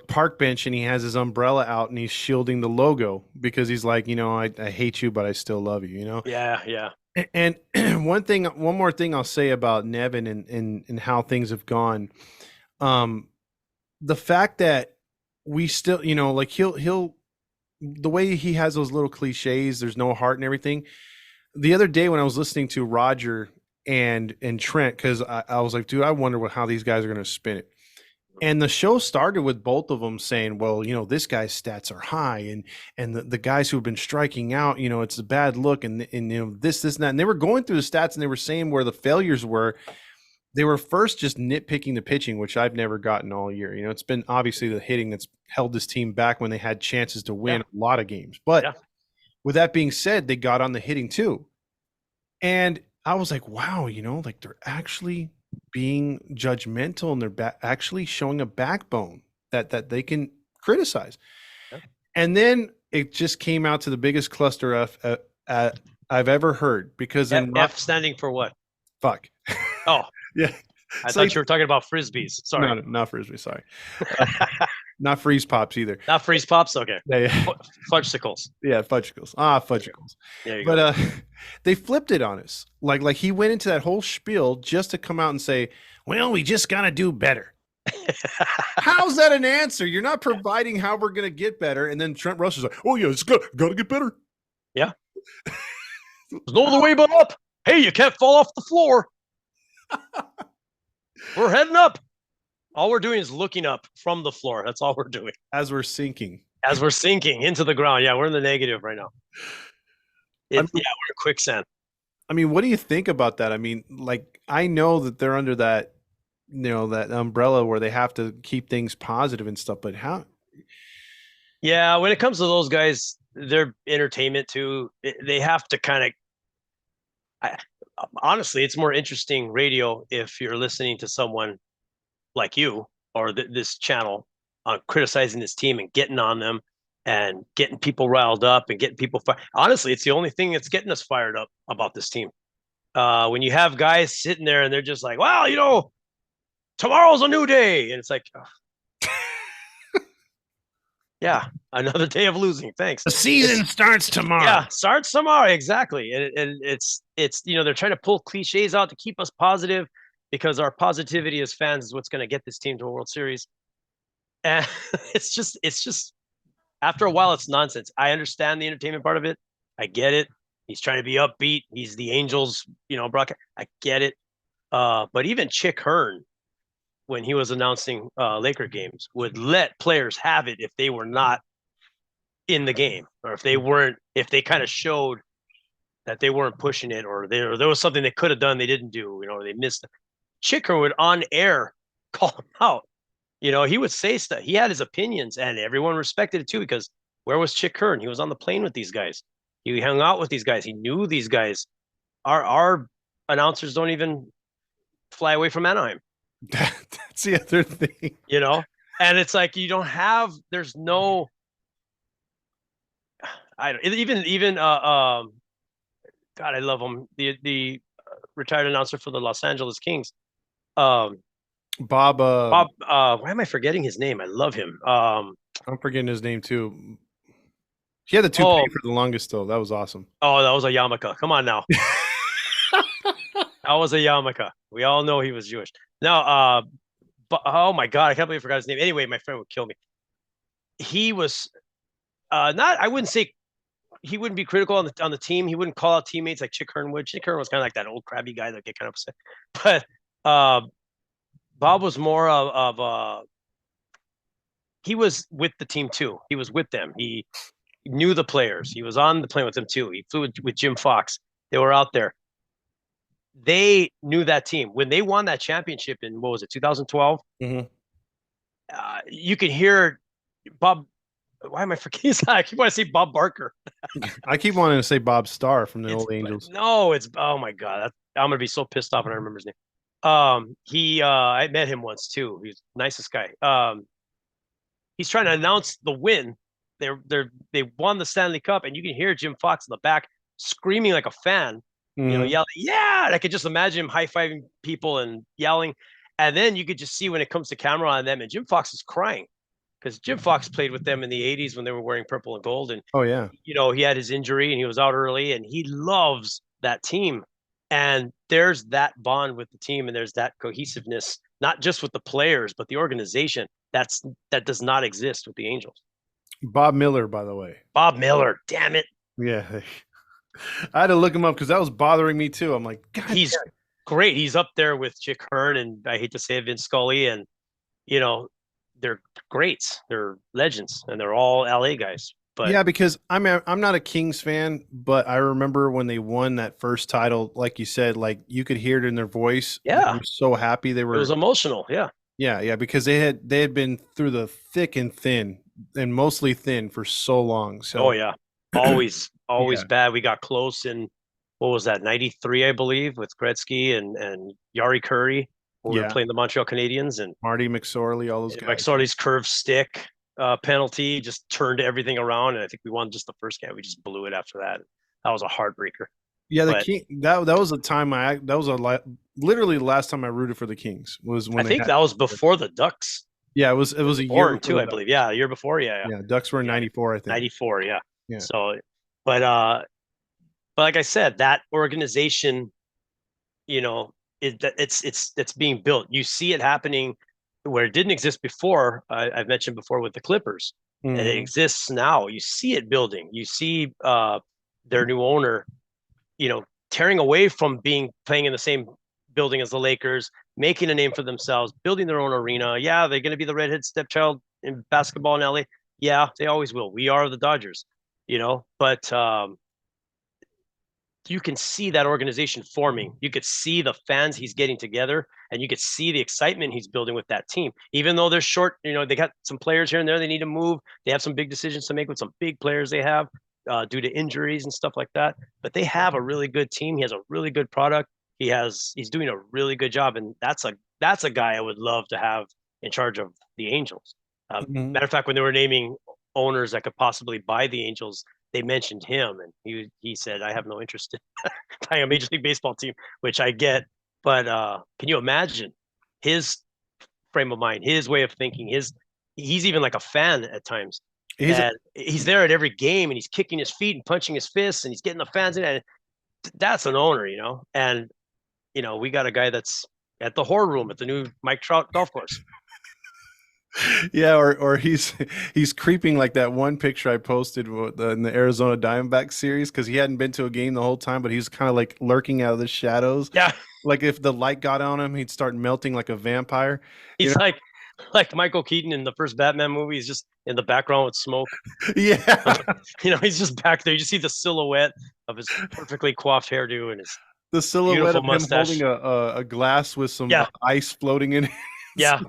park bench and he has his umbrella out and he's shielding the logo because he's like, I hate you, but I still love you, Yeah. And one more thing I'll say about Nevin and how things have gone. The fact that we still, like he'll the way he has those little cliches, there's no heart and everything. The other day when I was listening to Roger and Trent, because I was like, dude, I wonder how these guys are going to spin it. And the show started with both of them saying, well, this guy's stats are high, and the guys who have been striking out, it's a bad look, and this and that. And they were going through the stats and they were saying where the failures were. They were first just nitpicking the pitching, which I've never gotten all year. It's been obviously the hitting that's held this team back when they had chances to win a lot of games. But with that being said, they got on the hitting too. And I was like, wow, like they're actually being judgmental and they're actually showing a backbone that they can criticize. Yeah. And then it just came out to the biggest cluster F I've ever heard because F standing for what? Fuck. Oh, yeah. I thought you were talking about Frisbees. Sorry. No, not Frisbee. Sorry. Not freeze pops either. Not freeze pops. Okay. Yeah. Fudgesicles. Yeah, fudgesicles. Fudgesicles. There you go. They flipped it on us. Like he went into that whole spiel just to come out and say, "Well, we just gotta do better." How's that an answer? You're not providing how we're gonna get better. And then Trent Russell's like, "Oh yeah, it's gotta get better." Yeah. There's no other way but up. Hey, you can't fall off the floor. We're heading up. All we're doing is looking up from the floor. That's all we're doing. As we're sinking into the ground. Yeah, we're in the negative right now. We're in quicksand. I mean, what do you think about that? I mean, like, I know that they're under that, that umbrella where they have to keep things positive and stuff, but how? Yeah, when it comes to those guys, they're entertainment too. They have to kind of, honestly, it's more interesting radio if you're listening to someone like you or this channel criticizing this team and getting on them and getting people riled up and getting people fired. Honestly, it's the only thing that's getting us fired up about this team. when you have guys sitting there and they're just like, well, tomorrow's a new day, and it's like, oh, yeah, another day of losing. Thanks. The season starts tomorrow. Yeah, starts tomorrow. Exactly. And it's they're trying to pull cliches out to keep us positive because our positivity as fans is what's going to get this team to a World Series. And it's just after a while it's nonsense. I understand the entertainment part of it. I get it. He's trying to be upbeat. He's the Angels, broadcast. I get it. But even Chick Hearn, when he was announcing Laker games, would let players have it if they were not in the game, or if they kind of showed that they weren't pushing it, or there was something they could have done they didn't do, or they missed. Chicker would on air call him out. He would say stuff. He had his opinions, and everyone respected it too. Because where was Chick Hearn? He was on the plane with these guys. He hung out with these guys. He knew these guys. Our announcers don't even fly away from Anaheim. That's the other thing. And it's like you don't have. There's no. I don't even God, I love him. The retired announcer for the Los Angeles Kings. Bob. Bob. Why am I forgetting his name? I love him. I'm forgetting his name too. He had the toupee for the longest, though. That was awesome. Oh, that was a yarmulke. Come on now. That was a yarmulke. We all know he was Jewish. No, oh my God, I can't believe I forgot his name. Anyway, my friend would kill me. He was not. I wouldn't say he wouldn't be critical on the team. He wouldn't call out teammates like Chick Hearn would. Chick Hearn was kind of like that old crabby guy that get kind of upset. But Bob was more of he was with the team too. He was with them. He knew the players. He was on the plane with them too. He flew with Jim Fox. They were out there. They knew that team. When they won that championship in, what was it, 2012? Mm-hmm. You could hear Bob. Why am I forgetting? I keep wanting to say Bob Barker. I keep wanting to say Bob Starr from the old Angels. No, oh my God. I'm gonna be so pissed off when I remember his name. I met him once too. He's the nicest guy. He's trying to announce the win. They won the Stanley Cup, and you can hear Jim Fox in the back screaming like a fan, yelling, yeah. And I could just imagine him high-fiving people and yelling. And then you could just see when it comes to camera on them, and Jim Fox is crying because Jim Fox played with them in the 80s when they were wearing purple and gold. And oh yeah, he had his injury and he was out early, and he loves that team. And there's that bond with the team, and there's that cohesiveness, not just with the players, but the organization. That does not exist with the Angels. Bob Miller, by the way. Bob Miller, damn it. Yeah. I had to look him up because that was bothering me too. I'm like, God, he's great. He's up there with Chick Hearn, and I hate to say it, Vince Scully, and they're greats. They're legends, and they're all LA guys. But yeah, because I'm not a Kings fan, but I remember when they won that first title, like you said, like you could hear it in their voice. Yeah, they were so happy. They were. It was emotional. Yeah. Yeah, because they had been through the thick and thin, and mostly thin for so long. So oh yeah, always bad. We got close in, what was that, 93, I believe, with Gretzky and Yari Curry. We were playing the Montreal Canadiens, and Marty McSorley, all those guys. McSorley's curved stick penalty just turned everything around, and I think we won just the first game. We just blew it after that. That was a heartbreaker. Yeah, that was a time literally the last time I rooted for the Kings was when I think that was before the Ducks. Yeah, it was a year too, I believe. Yeah, a year before. Yeah. Ducks were in 94, I think. 94, yeah. So, but like I said, that organization, it's being built. You see it happening where it didn't exist before. I've mentioned before with the Clippers, and it exists now. You see it building. You see their new owner, tearing away from playing in the same building as the Lakers, making a name for themselves, building their own arena. Yeah, they're going to be the redhead stepchild in basketball in LA. Yeah, they always will. We are the Dodgers, but you can see that organization forming. You could see the fans he's getting together, and you could see the excitement he's building with that team. Even though they're short, they got some players here and there they need to move. They have some big decisions to make with some big players they have due to injuries and stuff like that. But they have a really good team. He has a really good product. He's doing a really good job, and that's a guy I would love to have in charge of the Angels. Matter of fact, when they were naming owners that could possibly buy the Angels, they mentioned him, and he said, "I have no interest in buying a Major League Baseball team," which I get. But can you imagine his frame of mind, his way of thinking? He's even like a fan at times, and he's there at every game, and he's kicking his feet and punching his fists, and he's getting the fans in. And that's an owner, And we got a guy that's at the Whore Room at the new Mike Trout golf course. Yeah, or he's creeping like that one picture I posted in the Arizona Diamondback series, because he hadn't been to a game the whole time, but he's kind of like lurking out of the shadows. Yeah, like if the light got on him, he'd start melting like a vampire. He's like Michael Keaton in the first Batman movie. He's just in the background with smoke. Yeah, he's just back there. You just see the silhouette of his perfectly coiffed hairdo and his the silhouette of mustache. him holding a glass with some ice floating in it. Yeah,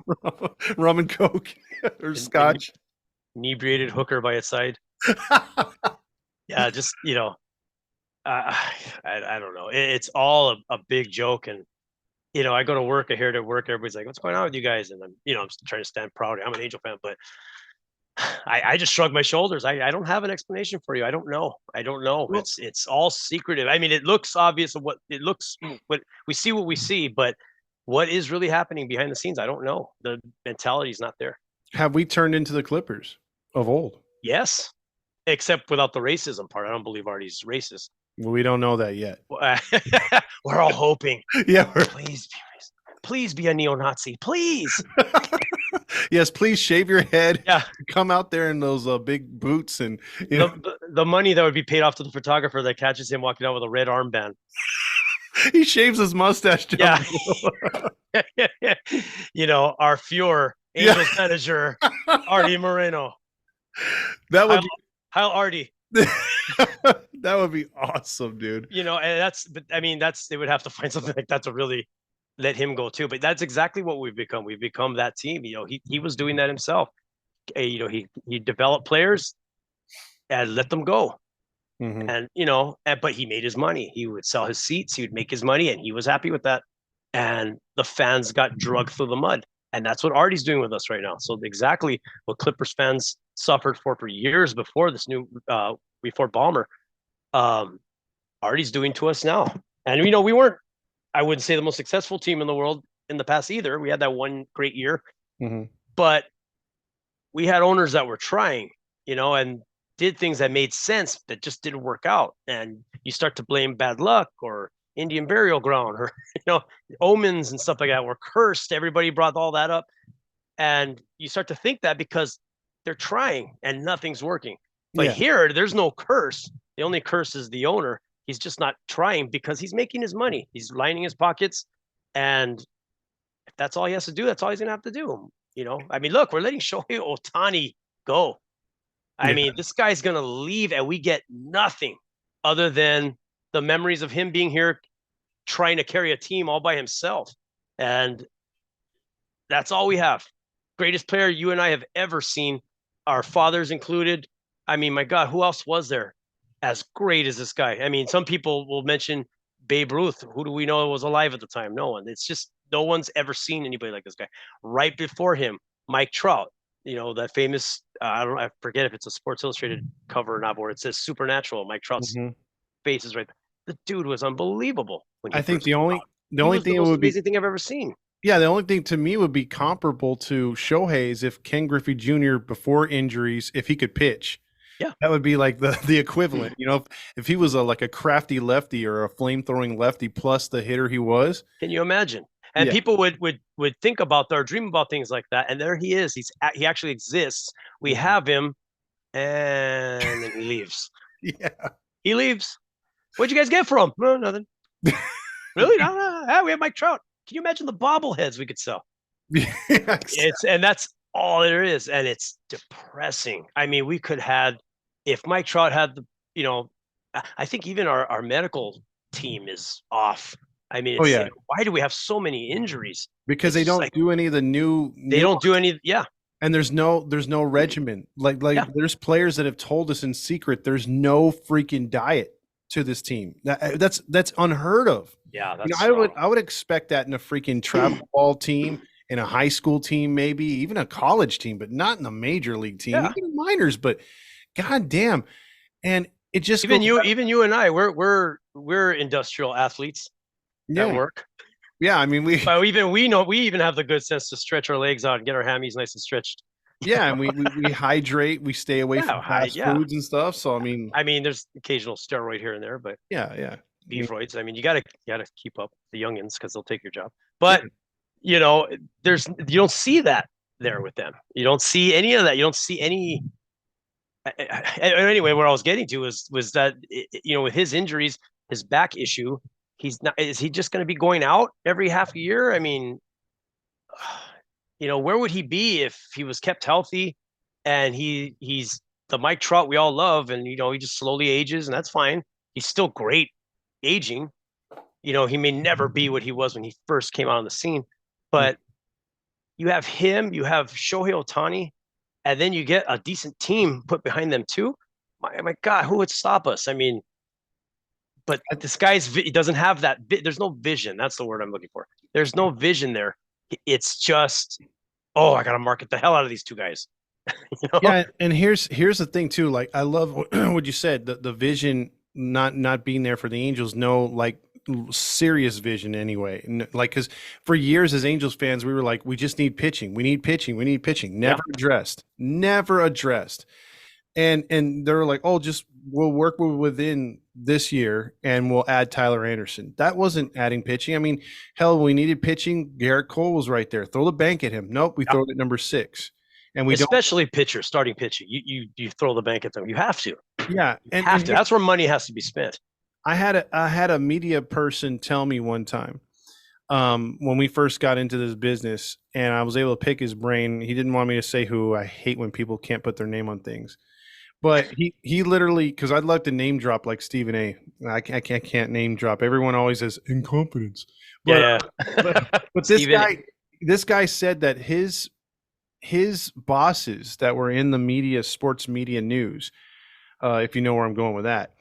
rum and coke or scotch. Inebriated hooker by his side. Yeah, just I don't know. It's all a big joke, and I go to work. I hear it at work. Everybody's like, "What's going on with you guys?" And I'm I'm trying to stand proud. I'm an Angel fan, but I just shrug my shoulders. I don't have an explanation for you. I don't know. Well, it's all secretive. I mean, it looks obvious of what it looks. What we see, what we see, but what is really happening behind the scenes, I don't know. The mentality is not there. Have we turned into the Clippers of old? Yes, except without the racism part. I don't believe Artie's racist. Well, we don't know that yet. We're all hoping. Yeah. Please be a neo-Nazi. Please. Yes, please shave your head. Yeah. Come out there in those big boots and the money that would be paid off to the photographer that catches him walking out with a red armband. He shaves his mustache. Yeah. Our Fuhrer, Angels manager, Arte Moreno. That would Heil Artie. That would be awesome, dude. And they would have to find something like that to really let him go too. But that's exactly what we've become. We've become that team. He was doing that himself. He developed players and let them go. Mm-hmm. And but he made his money. He would sell his seats, he would make his money, and he was happy with that. And the fans got drugged through the mud. And that's what Artie's doing with us right now. So exactly what Clippers fans suffered for years before this new before Ballmer, Artie's doing to us now. And we weren't, I wouldn't say, the most successful team in the world in the past either. We had that one great year, but we had owners that were trying, and did things that made sense that just didn't work out. And you start to blame bad luck or Indian burial ground or, omens and stuff like that. We're cursed. Everybody brought all that up. And you start to think that because they're trying and nothing's working. But here, there's no curse. The only curse is the owner. He's just not trying because he's making his money. He's lining his pockets. And if that's all he has to do, that's all he's going to have to do. Look, we're letting Shohei Ohtani go. I mean, this guy's going to leave and we get nothing other than the memories of him being here trying to carry a team all by himself. And that's all we have. Greatest player you and I have ever seen, our fathers included. I mean, my God, who else was there as great as this guy? I mean, some people will mention Babe Ruth. Who do we know was alive at the time? No one. It's just no one's ever seen anybody like this guy. Right before him, Mike Trout, that famous, I forget if it's a Sports Illustrated cover or not, where it says Supernatural. Mike Trout's face is right there. The dude was unbelievable. I think the only thing it would be amazing thing I've ever seen. Yeah, the only thing to me would be comparable to Shohei is if Ken Griffey Jr. before injuries, if he could pitch. Yeah, that would be like the equivalent. If he was like a crafty lefty or a flame-throwing lefty plus the hitter he was. Can you imagine? And people would think about or dream about things like that. And there he is. He actually exists. We have him, and then he leaves. Yeah, he leaves. What'd you guys get for him? No, nothing. Really? No. We have Mike Trout. Can you imagine the bobbleheads we could sell? And that's all there is, and it's depressing. I mean, we could have, if Mike Trout had I think even our medical team is off. I mean, why do we have so many injuries? Because they don't do any of the new. They don't do any. Yeah. And there's no regimen. Like there's players that have told us in secret there's no freaking diet to this team. That's unheard of. Yeah, I would expect that in a freaking travel ball team, in a high school team, maybe even a college team, but not in a major league team, even minors. But goddamn, and it just Even goes you, back. even you and I, we're industrial athletes at Yeah. work. Yeah. I mean, But even we know we even have the good sense to stretch our legs out and get our hammies nice and stretched. yeah. And we hydrate, we stay away from fast Yeah. foods and stuff. So, I mean, I mean, there's occasional steroid here and there, but yeah. Yeah. I mean, beefroids. I mean, you gotta keep up the youngins because they'll take your job. yeah. But you don't see that there with them. You don't see any of that. You don't see any. Anyway, what I was getting to was that with his injuries, his back issue, he's not. Is he just going to be going out every half a year? I mean, where would he be if he was kept healthy and he's the Mike Trout we all love, and he just slowly ages, and that's fine. He's still great aging. He may never be what he was when he first came out on the scene, but you have him, you have Shohei Ohtani, and then you get a decent team put behind them too. My God, who would stop us? I mean, but this he doesn't have that. There's no vision. That's the word I'm looking for. There's no vision there. It's just, oh, I got to market the hell out of these two guys. Yeah, and here's the thing too. Like, I love what you said. The vision not being there for the Angels. No, like, serious vision anyway. Like, because for years as Angels fans, we were like, we just need pitching. We need pitching. We need pitching. Never addressed. Never addressed. And they're like, oh, just we'll work within this year and we'll add Tyler Anderson. That wasn't adding pitching. I mean, hell, we needed pitching. Garrett Cole was right there. Throw the bank at him. Nope, we throw it at number 6. And we especially pitchers, starting pitching. You throw the bank at them. You have to. Yeah, and that's where money has to be spent. I had a media person tell me one time, when we first got into this business, and I was able to pick his brain. He didn't want me to say who. I hate when people can't put their name on things. But he literally, because I'd like to name drop like Stephen A. I can't name drop. Everyone always says incompetence. But, but this guy said that his bosses that were in the media, sports media news, if you know where I'm going with that,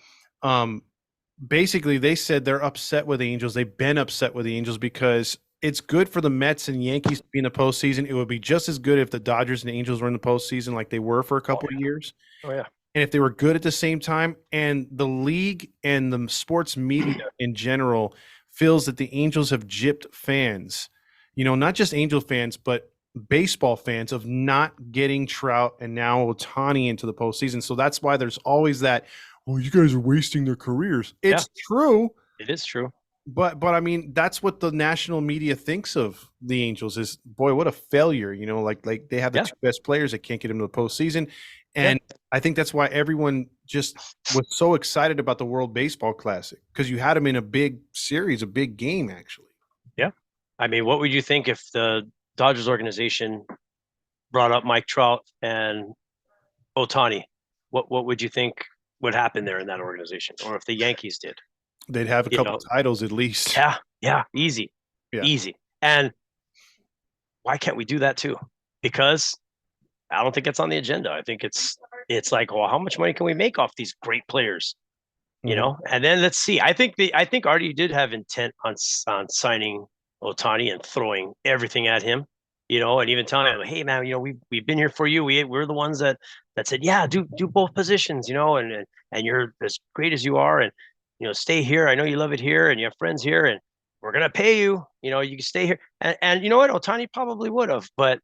basically they said they're upset with the Angels. They've been upset with the Angels because it's good for the Mets and Yankees to be in the postseason. It would be just as good if the Dodgers and the Angels were in the postseason like they were for a couple of years. Oh, yeah. And if they were good at the same time. And the league and the sports media in general feels that the Angels have gypped fans, not just Angel fans, but baseball fans, of not getting Trout and now Ohtani into the postseason. So that's why there's always that, oh, you guys are wasting their careers. It's true. It is true. But I mean, that's what the national media thinks of the Angels is, boy, what a failure. Like they have the 2 best players that can't get into the postseason. And I think that's why everyone just was so excited about the World Baseball Classic, because you had them in a big series, a big game, actually. Yeah. I mean, what would you think if the Dodgers organization brought up Mike Trout and Ohtani? What would you think would happen there in that organization? Or if the Yankees did? They'd have a couple titles at least. Yeah, easy. And why can't we do that too? Because I don't think it's on the agenda. I think it's like, well, how much money can we make off these great players? And then let's see. I think Arte did have intent on signing Ohtani and throwing everything at him, and even telling him, hey man, we've been here for you. We're the ones that said, yeah, do both positions, and you're as great as you are, and stay here. I know you love it here, and you have friends here, and we're gonna pay you. You can stay here. And you know what? Ohtani probably would have, but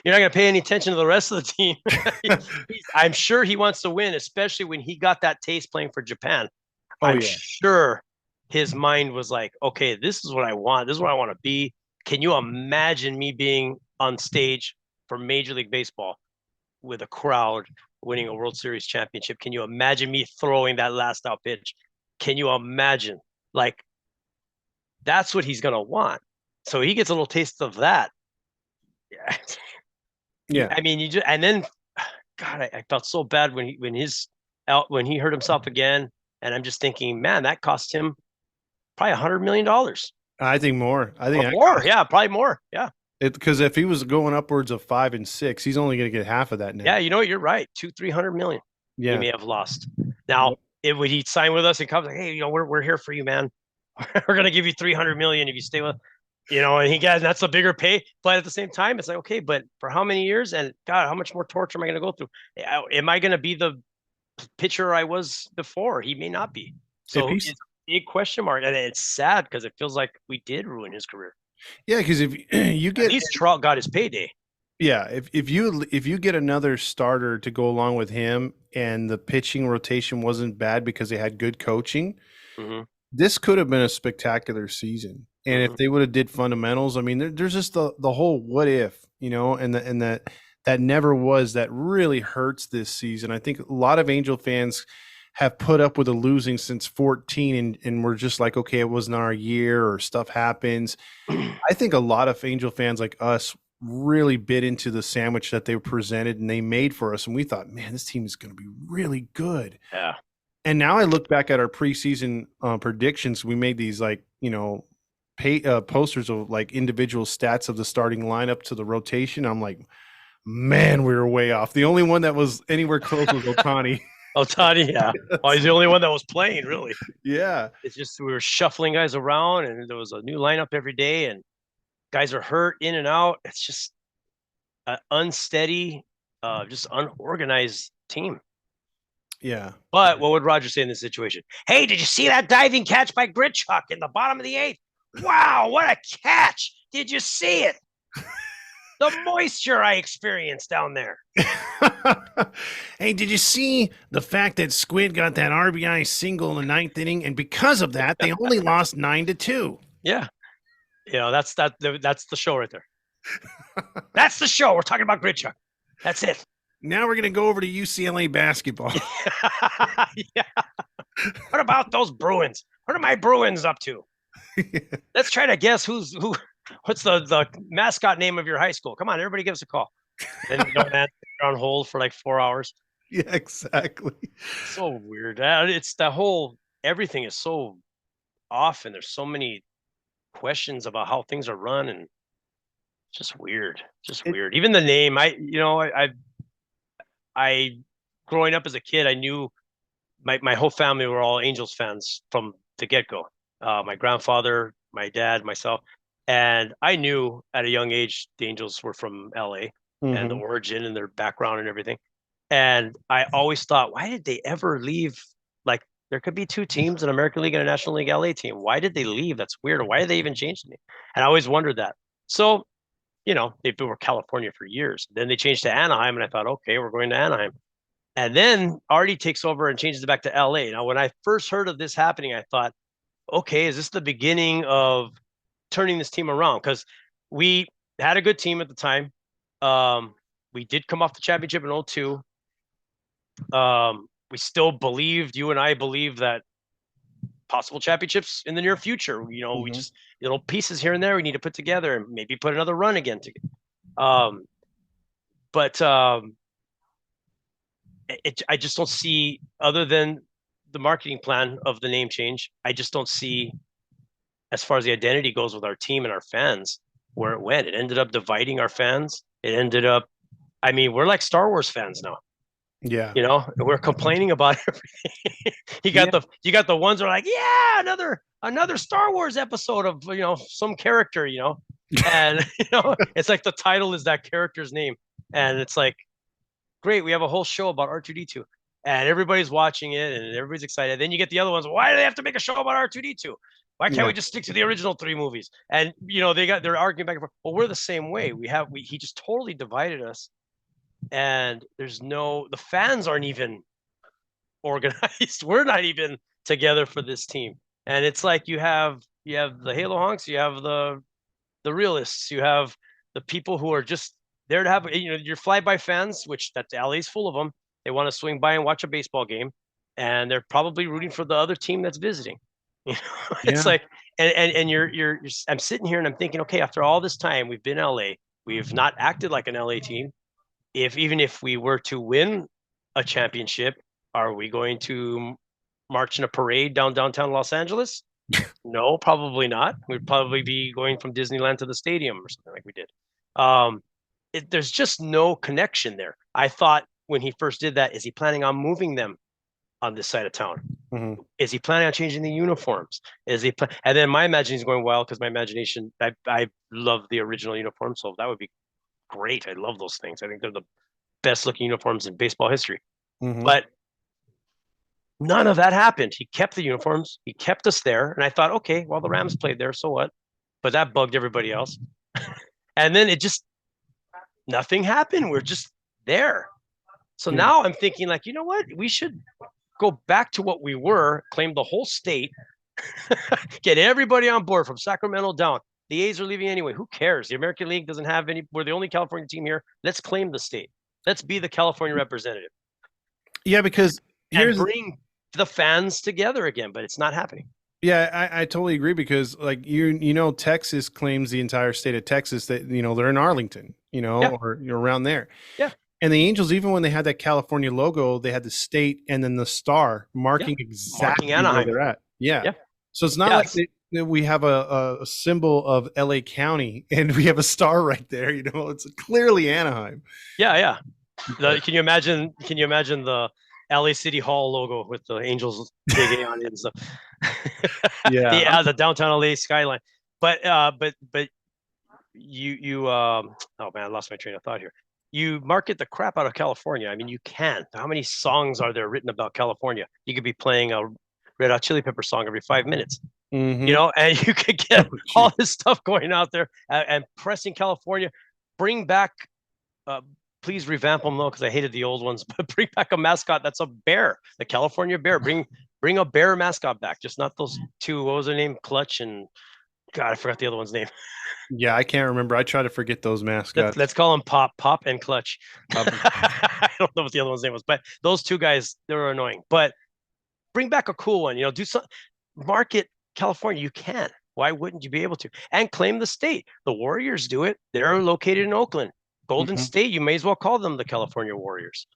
you're not gonna pay any attention to the rest of the team. I'm sure he wants to win, especially when he got that taste playing for Japan. I'm sure his mind was like, okay, this is what I want. This is what I want to be. Can you imagine me being on stage for Major League Baseball with a crowd winning a World Series championship? Can you imagine me throwing that last out pitch? Can you imagine? Like, that's what he's going to want. So he gets a little taste of that. Yeah. I mean, and then, God, I felt so bad when he hurt himself again. And I'm just thinking, man, that cost him probably $100 million. I think more. More. Yeah, probably more. Yeah. Because if he was going upwards of 5 and 6, he's only going to get half of that now. Yeah, you're right. 200-300 million. Yeah, he may have lost. Now, would he sign with us and come like, hey, we're here for you, man. We're going to give you 300 million if you stay with, and that's a bigger pay. But at the same time, it's like, okay, but for how many years? And God, how much more torture am I going to go through? Am I going to be the pitcher I was before. He may not be. If So he's it's a big question mark, and it's sad because it feels like we did ruin his career. yeah, because if you At get least Trout got his payday. yeah, if you get another starter to go along with him, and the pitching rotation wasn't bad because they had good coaching, Hmm. this could have been a spectacular season. And if Hmm. they would have did fundamentals, I mean, there's just the whole what if, and that never was, that really hurts this season. I think a lot of Angel fans have put up with the losing since 14, and we're just like, okay, it wasn't our year, or stuff happens. I think a lot of Angel fans like us really bit into the sandwich that they presented and they made for us, and we thought, man, this team is going to be really good. Yeah. And now I look back at our preseason predictions. We made these posters of like individual stats of the starting lineup to the rotation. I'm like, man, we were way off. The only one that was anywhere close was Ohtani. Ohtani, yeah. Oh, he's the only one that was playing, really. Yeah. It's just we were shuffling guys around, and there was a new lineup every day, and guys are hurt in and out. It's just an unsteady, just unorganized team. Yeah. But what would Roger say in this situation? Hey, did you see that diving catch by Gritchuck in the bottom of the eighth? Wow, what a catch! Did you see it? The moisture I experienced down there. Hey, did you see the fact that Squid got that RBI single in the ninth inning, and because of that, they only lost 9-2? Yeah, that's the show right there. That's the show. We're talking about Gritchuck. That's it. Now we're gonna go over to UCLA basketball. Yeah. What about those Bruins? What are my Bruins up to? Let's try to guess who. What's the mascot name of your high school? Come on, everybody give us a call. Then you don't answer, you're on hold for like 4 hours. Yeah, exactly. So weird. It's the whole everything is so off, and there's so many questions about how things are run, and just weird. Just It, weird. Even the name, I growing up as a kid, I knew my whole family were all Angels fans from the get go. My grandfather, my dad, myself, and I knew at a young age the Angels were from LA and the Mhm. origin and their background and everything. And I always thought, why did they ever leave? Like, there could be two teams, an American League and a National League LA team. Why did they leave? That's weird. Why did they even change the name? And I always wondered that. So, they were California for years. Then they changed to Anaheim, and I thought, okay, we're going to Anaheim. And then Artie takes over and changes it back to LA. Now, when I first heard of this happening, I thought, okay, is this the beginning of turning this team around? Because we had a good team at the time. We did come off the championship in 02. We still believed, you and I believe, that possible championships in the near future. We just little pieces here and there we need to put together and maybe put another run again. But I just don't see, other than the marketing plan of the name change, I just don't see, as far as the identity goes with our team and our fans, where it went. It ended up dividing our fans. It ended up, I mean, we're like Star Wars fans now. Yeah. We're complaining about everything. Yeah. You got the ones that are like, yeah, another Star Wars episode of some character, and it's like the title is that character's name, and it's like, great, we have a whole show about R2D2, and everybody's watching it and everybody's excited. Then you get the other ones. Why do they have to make a show about R2D2? Why can't Yeah. we just stick to the original three movies? And they're arguing back and forth. Well, we're the same way. He just totally divided us, and the fans aren't even organized. We're not even together for this team. And it's like you have the Halo honks, you have the realists, you have the people who are just there to have your flyby fans, which that LA's full of them. They want to swing by and watch a baseball game, and they're probably rooting for the other team that's visiting. It's Yeah. like, and you're I'm sitting here and I'm thinking, okay, after all this time we've been LA, we've not acted like an LA team. Even if we were to win a championship, are we going to march in a parade down downtown Los Angeles? No, probably not. We'd probably be going from Disneyland to the stadium or something like we did. There's just no connection there. I thought when he first did that, is he planning on moving them on this side of town? Mhm. Is he planning on changing the uniforms? And then my imagination is going wild because my imagination, I love the original uniform, so that would be great. I love those things. I think they're the best looking uniforms in baseball history. Mhm. But None of that happened. He kept the uniforms. He kept us there. And I thought, okay, well, the Rams played there, so what? But that bugged everybody else. And then it just, nothing happened. We're just there. So Yeah. now I'm thinking, like, you know what? We should go back to what we were, claim the whole state, get everybody on board from Sacramento down. The A's are leaving anyway. Who cares? The American League doesn't have any. We're the only California team here. Let's claim the state. Let's be the California representative Yeah, because and here's bring the fans together again. But it's not happening. yeah, I totally agree because like Texas claims the entire state of Texas that they're in Arlington, Yeah, or around there. yeah, And the Angels, even when they had that California logo, they had the state and then the star yeah. marking Marking exactly where Anaheim. they're at. Yeah. Yeah, So it's not yeah, like that we have a symbol of LA County and we have a star right there. It's clearly Anaheim. yeah, yeah. Can you imagine? Can you imagine the LA City Hall logo with the Angels big A on it and stuff? Yeah. The downtown LA skyline. But you oh man, I lost my train of thought here. You market the crap out of California. I mean, you can. How many songs are there written about California? You could be playing a Red Hot Chili Pepper song every 5 minutes, Mm-hmm. and you could get all this stuff going out there and pressing California. Bring back, please revamp them though, because I hated the old ones. But bring back a mascot that's a bear, the California bear. Bring a bear mascot back, just not those two. What was their name? Clutch and God, I forgot the other one's name. Yeah, I can't remember. I try to forget those mascots. Let's call them Pop, and Clutch. I don't know what the other one's name was, but those two guys, they were annoying. But bring back a cool one. Do some market California. You can. Why wouldn't you be able to? And claim the state. The Warriors do it. They're located in Oakland. Golden Mhm. State. You may as well call them the California Warriors.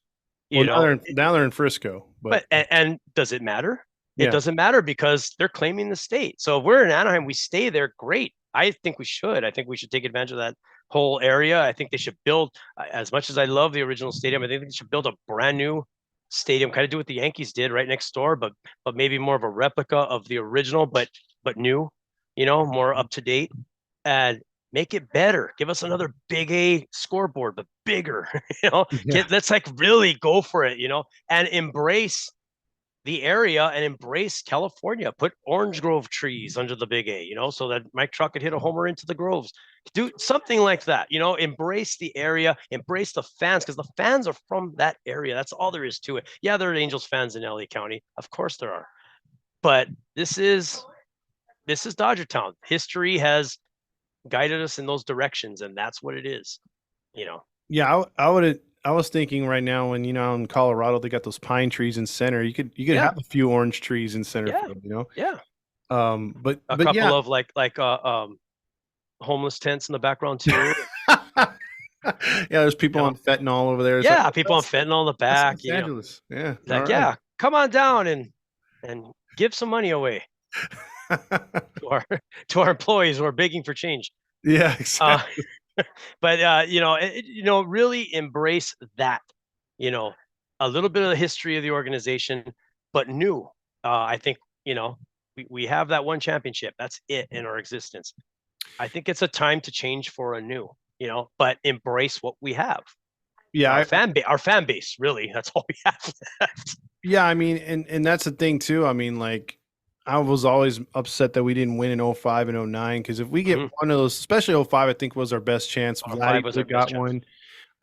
Well, now they're in Frisco, but and does it matter? It yeah. doesn't matter because they're claiming the state. So if we're in Anaheim, we stay there. Great. I think we should. I think we should take advantage of that whole area. I think they should build, as much as I love the original stadium, I think they should build a brand new stadium, kind of do what the Yankees did right next door, but maybe more of a replica of the original, but new, more up to date, and make it better. Give us another big A scoreboard, but bigger. Yeah. Let's like really go for it, and embrace the area and embrace California. Put orange grove trees under the big A, so that Mike Trout could hit a homer into the groves. Do something like that, embrace the area, embrace the fans, because the fans are from that area. That's all there is to it. Yeah, there are Angels fans in LA County. Of course there are. But this is Dodger Town. History has guided us in those directions, and that's what it is. Yeah, I was thinking right now when in Colorado they got those pine trees in center. You could Yeah. have a few orange trees in center Yeah. field, Yeah. But A but couple yeah. of like homeless tents in the background too. Yeah, there's people on fentanyl over there. It's Yeah, like, people on fentanyl in the back. Los Angeles. Yeah. Like, all yeah, right. come on down and give some money away to our employees who are begging for change. Yeah, Uh, exactly. but really embrace that. A little bit of the history of the organization, but new. I think we have that one championship. That's it in our existence. I think it's a time to change for a new. But embrace what we have. Yeah, Our fan base, really. That's all we have left. yeah, I mean, and that's the thing too. I mean, like I was always upset that we didn't win in 05 and 09 because if we get one of those, especially 05, I think was our best chance. Vladdy was our got best one.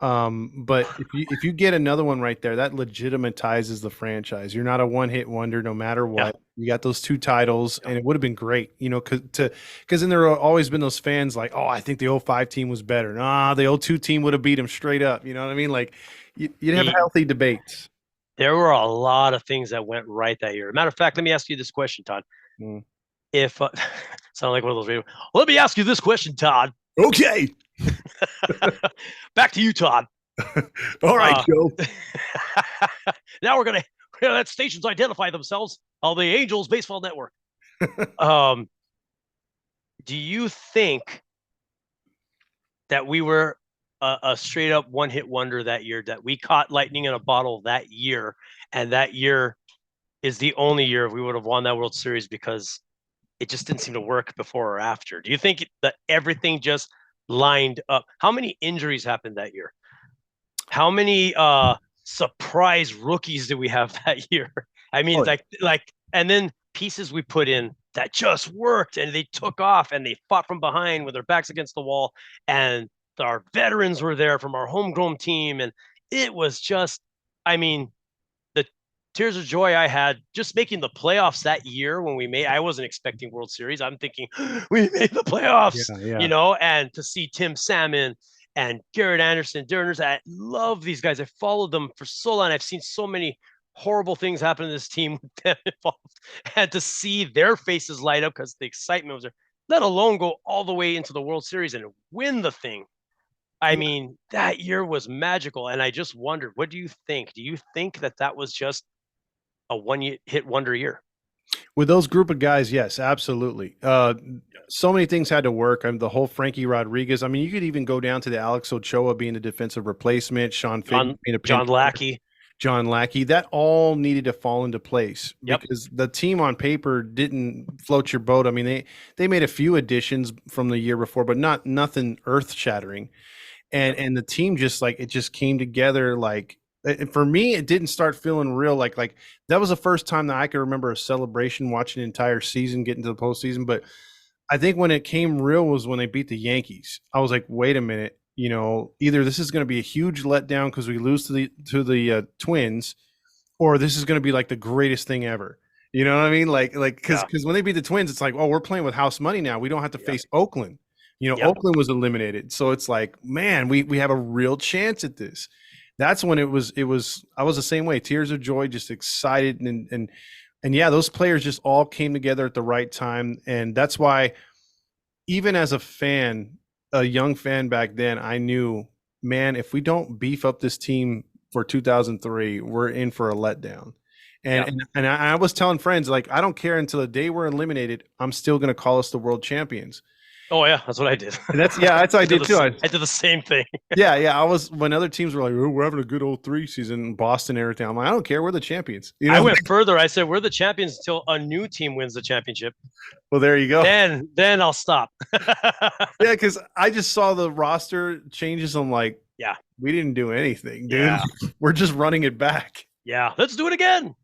But if you get another one right there, that legitimatizes the franchise. You're not a one-hit wonder no matter what. Yeah. You got those two titles, and it would have been great, because then there have always been those fans like, oh, I think the 05 team was better. Nah, the 02 team would have beat them straight up. You know what I mean? Like you'd have healthy debates. There were a lot of things that went right that year. Matter of fact, let me ask you this question, Todd. If sound like one of those radio. Let me ask you this question, Todd. Okay. Back to you, Todd. All right, Joe. Now we're gonna let stations identify themselves on the Angels Baseball Network. Do you think that we were a straight up one hit wonder that year, that we caught lightning in a bottle that year, and that year is the only year we would have won that World Series because it just didn't seem to work before or after? Do you think that everything just lined up? How many injuries happened that year? How many surprise rookies did we have that year? I mean, Oh, and then pieces we put in that just worked and they took off and they fought from behind with their backs against the wall. And our veterans were there from our homegrown team. And it was just, I mean, the tears of joy I had just making the playoffs that year when I wasn't expecting World Series. I'm thinking we made the yeah, playoffs, yeah. and to see Tim Salmon and Garrett Anderson, Durners, I love these guys. I followed them for so long. I've seen so many horrible things happen to this team with them involved, and to see their faces light up because the excitement was there, let alone go all the way into the World Series and win the thing. I mean, that year was magical. And I just wondered, what do you think? Do you think that was just a hit wonder year? With those group of guys, yes, absolutely. So many things had to work. The whole Frankie Rodriguez. I mean, you could even go down to the Alex Ochoa being the defensive replacement, Sean Fig being a pinch John Lackey. John Lackey. That all needed to fall into place Yep. because the team on paper didn't float your boat. I mean, they made a few additions from the year before, but nothing earth shattering. And the team just it just came together like. And for me, it didn't start feeling real. Like that was the first time that I could remember a celebration watching an entire season get into the postseason. But I think when it came real was when they beat the Yankees. I was like, wait a minute, either this is going to be a huge letdown because we lose to the Twins, or this is going to be like the greatest thing ever. You know what I mean? Because when they beat the Twins, it's like, oh, we're playing with house money now. We don't have to face Oakland. Oakland was eliminated, so it's like, man, we have a real chance at this. That's when it was I was the same way, tears of joy, just excited, and yeah, those players just all came together at the right time. And that's why, even as a fan, a young fan back then, I knew, man, if we don't beef up this team for 2003, we're in for a letdown. And I was telling friends, like, I don't care until the day we're eliminated, I'm still going to call us the world champions. Oh yeah, that's what I did. And that's what I did too. I did the same thing. Yeah. I was, when other teams were like, oh, we're having a good old 3 season in Boston and everything, I'm like, I don't care, we're the champions. I went further. I said we're the champions until a new team wins the championship. Well, there you go. Then I'll stop. Yeah, because I just saw the roster changes. I'm like, yeah, we didn't do anything, dude. Yeah. We're just running it back. Yeah, let's do it again.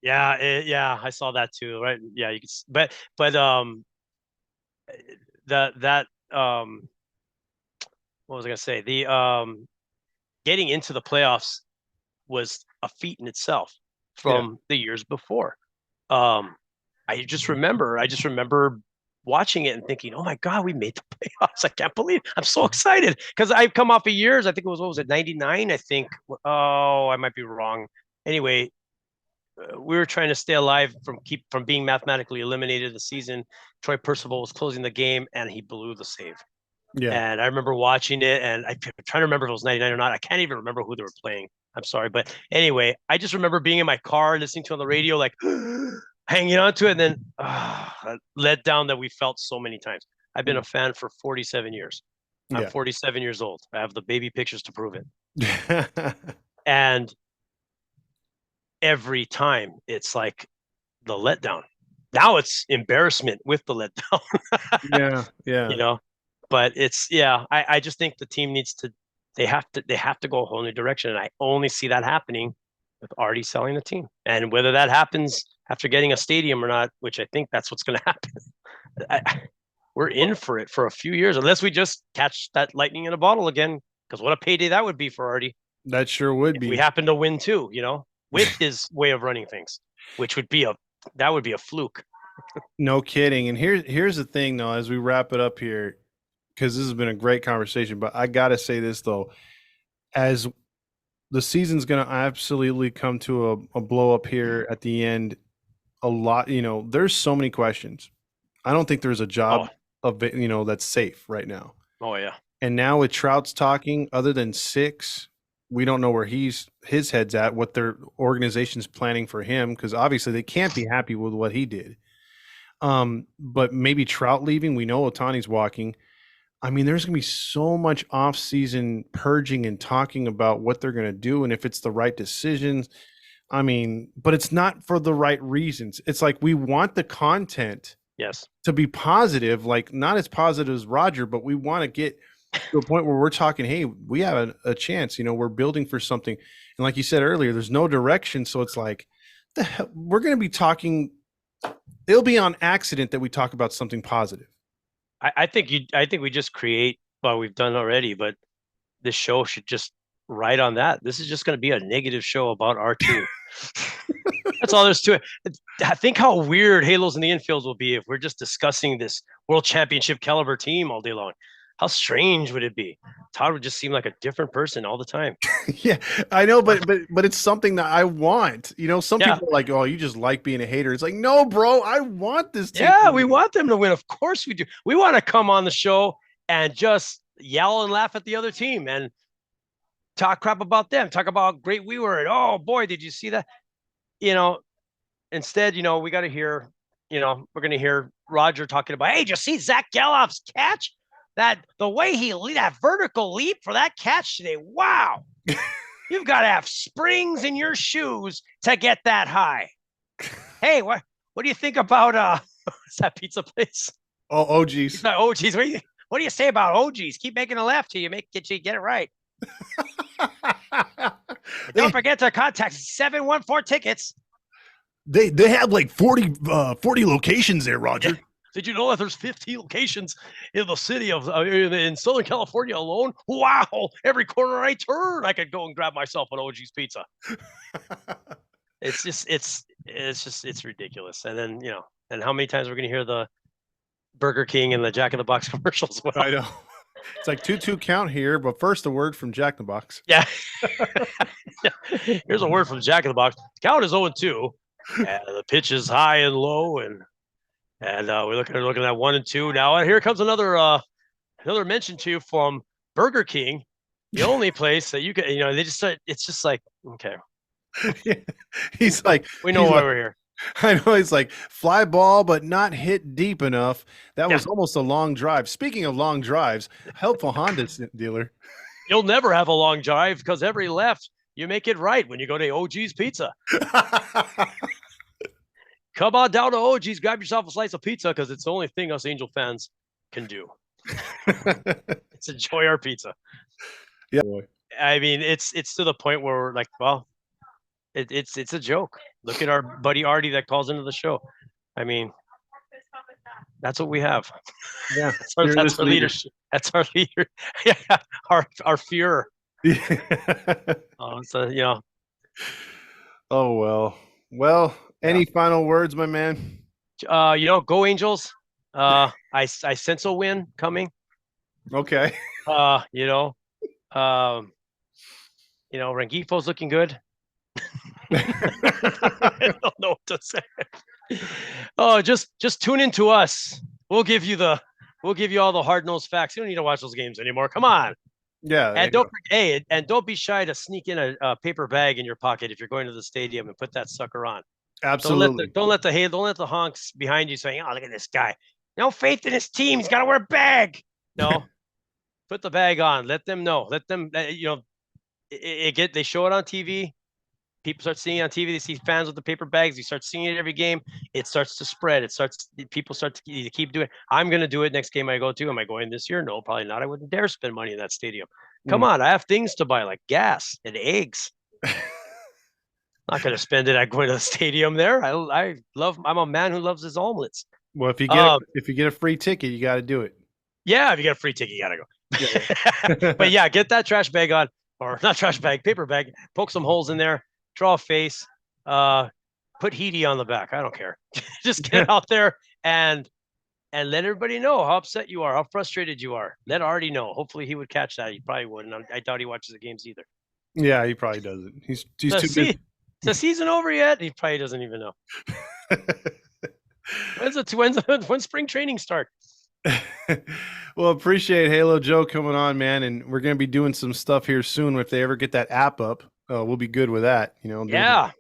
I saw that too. Right? Yeah, you could, but what was I gonna say? The getting into the playoffs was a feat in itself from the years before. I just remember watching it and thinking, oh my God, we made the playoffs. I can't believe it. I'm so excited because I've come off of years. I think it was, what was it, 99? I think. Oh, I might be wrong. Anyway, we were trying to stay alive from being mathematically eliminated the season. Troy Percival was closing the game and he blew the save. Yeah. And I remember watching it, and I'm trying to remember if it was 99 or not. I can't even remember who they were playing. I'm sorry. But anyway, I just remember being in my car, listening to it on the radio, like hanging on to it, and then let down that we felt so many times. I've been a fan for 47 years. I'm 47 years old. I have the baby pictures to prove it. And every time it's like the letdown. Now it's embarrassment with the letdown. Yeah. But it's I just think the team needs to they have to go a whole new direction, and I only see that happening with Artie selling the team. And whether that happens after getting a stadium or not, which I think that's what's going to happen, we're in for it for a few years, unless we just catch that lightning in a bottle again. Because what a payday that would be for Artie. That sure would be. We happen to win too, with his way of running things, which would be a fluke. No kidding. And here's the thing, though, as we wrap it up here, because this has been a great conversation, but I got to say this, though. As the season's going to absolutely come to a blow up here at the end, a lot, there's so many questions. I don't think there's a job that's safe right now. Oh, yeah. And now with Trout's talking, other than 6, we don't know where his head's at, what their organization's planning for him, because obviously they can't be happy with what he did. But maybe Trout leaving, we know Ohtani's walking. I mean, there's going to be so much off-season purging and talking about what they're going to do and if it's the right decisions. I mean, but it's not for the right reasons. It's like we want the content to be positive, like not as positive as Roger, but we want to get to a point where we're talking, hey, we have a chance, we're building for something. And like you said earlier, there's no direction. So it's like, the hell? We're going to be talking. It'll be on accident that we talk about something positive. I think we just create what we've done already, but this show should just ride on that. This is just going to be a negative show about our team. That's all there's to it. I think how weird Halos in the Infields will be if we're just discussing this world championship caliber team all day long. How strange would it be? Todd would just seem like a different person all the time. Yeah, I know, but it's something that I want. You know, some Yeah. people are like, oh, you just like being a hater. It's like, no, bro, I want this team. Yeah, we want them to win. Of course we do. We want to come on the show and just yell and laugh at the other team and talk crap about them. Talk about how great we were. And oh boy, did you see that? You know, instead, you know, we got to hear, you know, we're going to hear Roger talking about, hey, did you see Zach Gelof's catch? That the way that vertical leap for that catch today. Wow. You've got to have springs in your shoes to get that high. Hey, what do you think about what's that pizza place? Oh, OG's. OG's. What do you say about OG's? Keep making a left till you get it right. Don't forget to contact 714 tickets. They have like 40 locations there, Roger. Yeah. Did you know that there's 50 locations in the city of in Southern California alone? Wow! Every corner I turn, I could go and grab myself an OG's pizza. It's ridiculous. And then, you know, and how many times we're going to hear the Burger King and the Jack in the Box commercials? Well, I know. It's like 2-2 count here, but first a word from Jack in the Box. Yeah. Here's a word from Jack in the Box. Count is 0-2. And the pitch is high and low, and we're looking at 1-2 now. And here comes another mention to you from Burger King, the only place that you can, you know, they just start, it's just like, okay. Yeah. He's like, we know why we're here. I know. He's like, fly ball, but not hit deep enough. That was almost a long drive. Speaking of long drives, helpful Honda dealer. You'll never have a long drive because every left, you make it right when you go to OG's Pizza. Come on down to OG's, grab yourself a slice of pizza because it's the only thing us Angel fans can do. Let's enjoy our pizza. Yeah. I mean, it's to the point where we're like, well, it's a joke. Look at our buddy Artie that calls into the show. I mean, that's what we have. Yeah, that's our leadership. That's our leader. Yeah, our fear. So you know. Oh well. Any final words, my man? You know, go Angels. I sense a win coming. Okay. You know, Rengifo's looking good. I don't know what to say. Oh, just tune into us. We'll give you all the hard-nosed facts. You don't need to watch those games anymore. Come on. Yeah. And don't be shy to sneak in a paper bag in your pocket if you're going to the stadium and put that sucker on. Absolutely. Don't let the honks behind you saying, "Oh, look at this guy. No faith in his team. He's got to wear a bag." No. Put the bag on. Let them know. Let them they show it on TV. People start seeing it on TV. They see fans with the paper bags. You start seeing it every game. It starts to spread. People start to keep doing it. I'm going to do it next game I go to. Am I going this year? No, probably not. I wouldn't dare spend money in that stadium. Come on. I have things to buy like gas and eggs. Not going to spend it at going to the stadium there. I'm a man who loves his omelets. Well, if you get a free ticket, you got to do it. Yeah, if you get a free ticket, you got to go. Yeah. But yeah, get that trash bag on, or not trash bag, paper bag. Poke some holes in there. Draw a face. Put Heedy on the back. I don't care. Just get out there and let everybody know how upset you are, how frustrated you are. Let Artie know. Hopefully he would catch that. He probably wouldn't. I doubt he watches the games either. Yeah, he probably doesn't. He's too busy. Is the season over yet? He probably doesn't even know. When's spring training start? Well, appreciate Halo Joe coming on, man, and we're gonna be doing some stuff here soon. If they ever get that app up, we'll be good with that. You know. Yeah,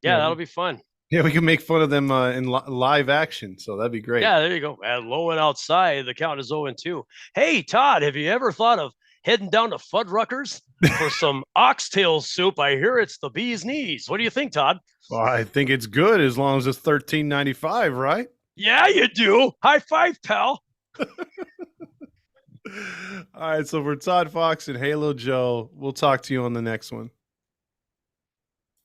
that'll be fun. Yeah, we can make fun of them in live action, so that'd be great. Yeah, there you go. Low and outside, the count is 0-2. Hey, Todd, have you ever thought of heading down to Fuddruckers for some oxtail soup? I hear it's the bee's knees. What do you think, Todd? Well, I think it's good as long as it's $13.95, right? Yeah, you do. High five, pal. All right, so for Todd Fox and Halo Joe, we'll talk to you on the next one.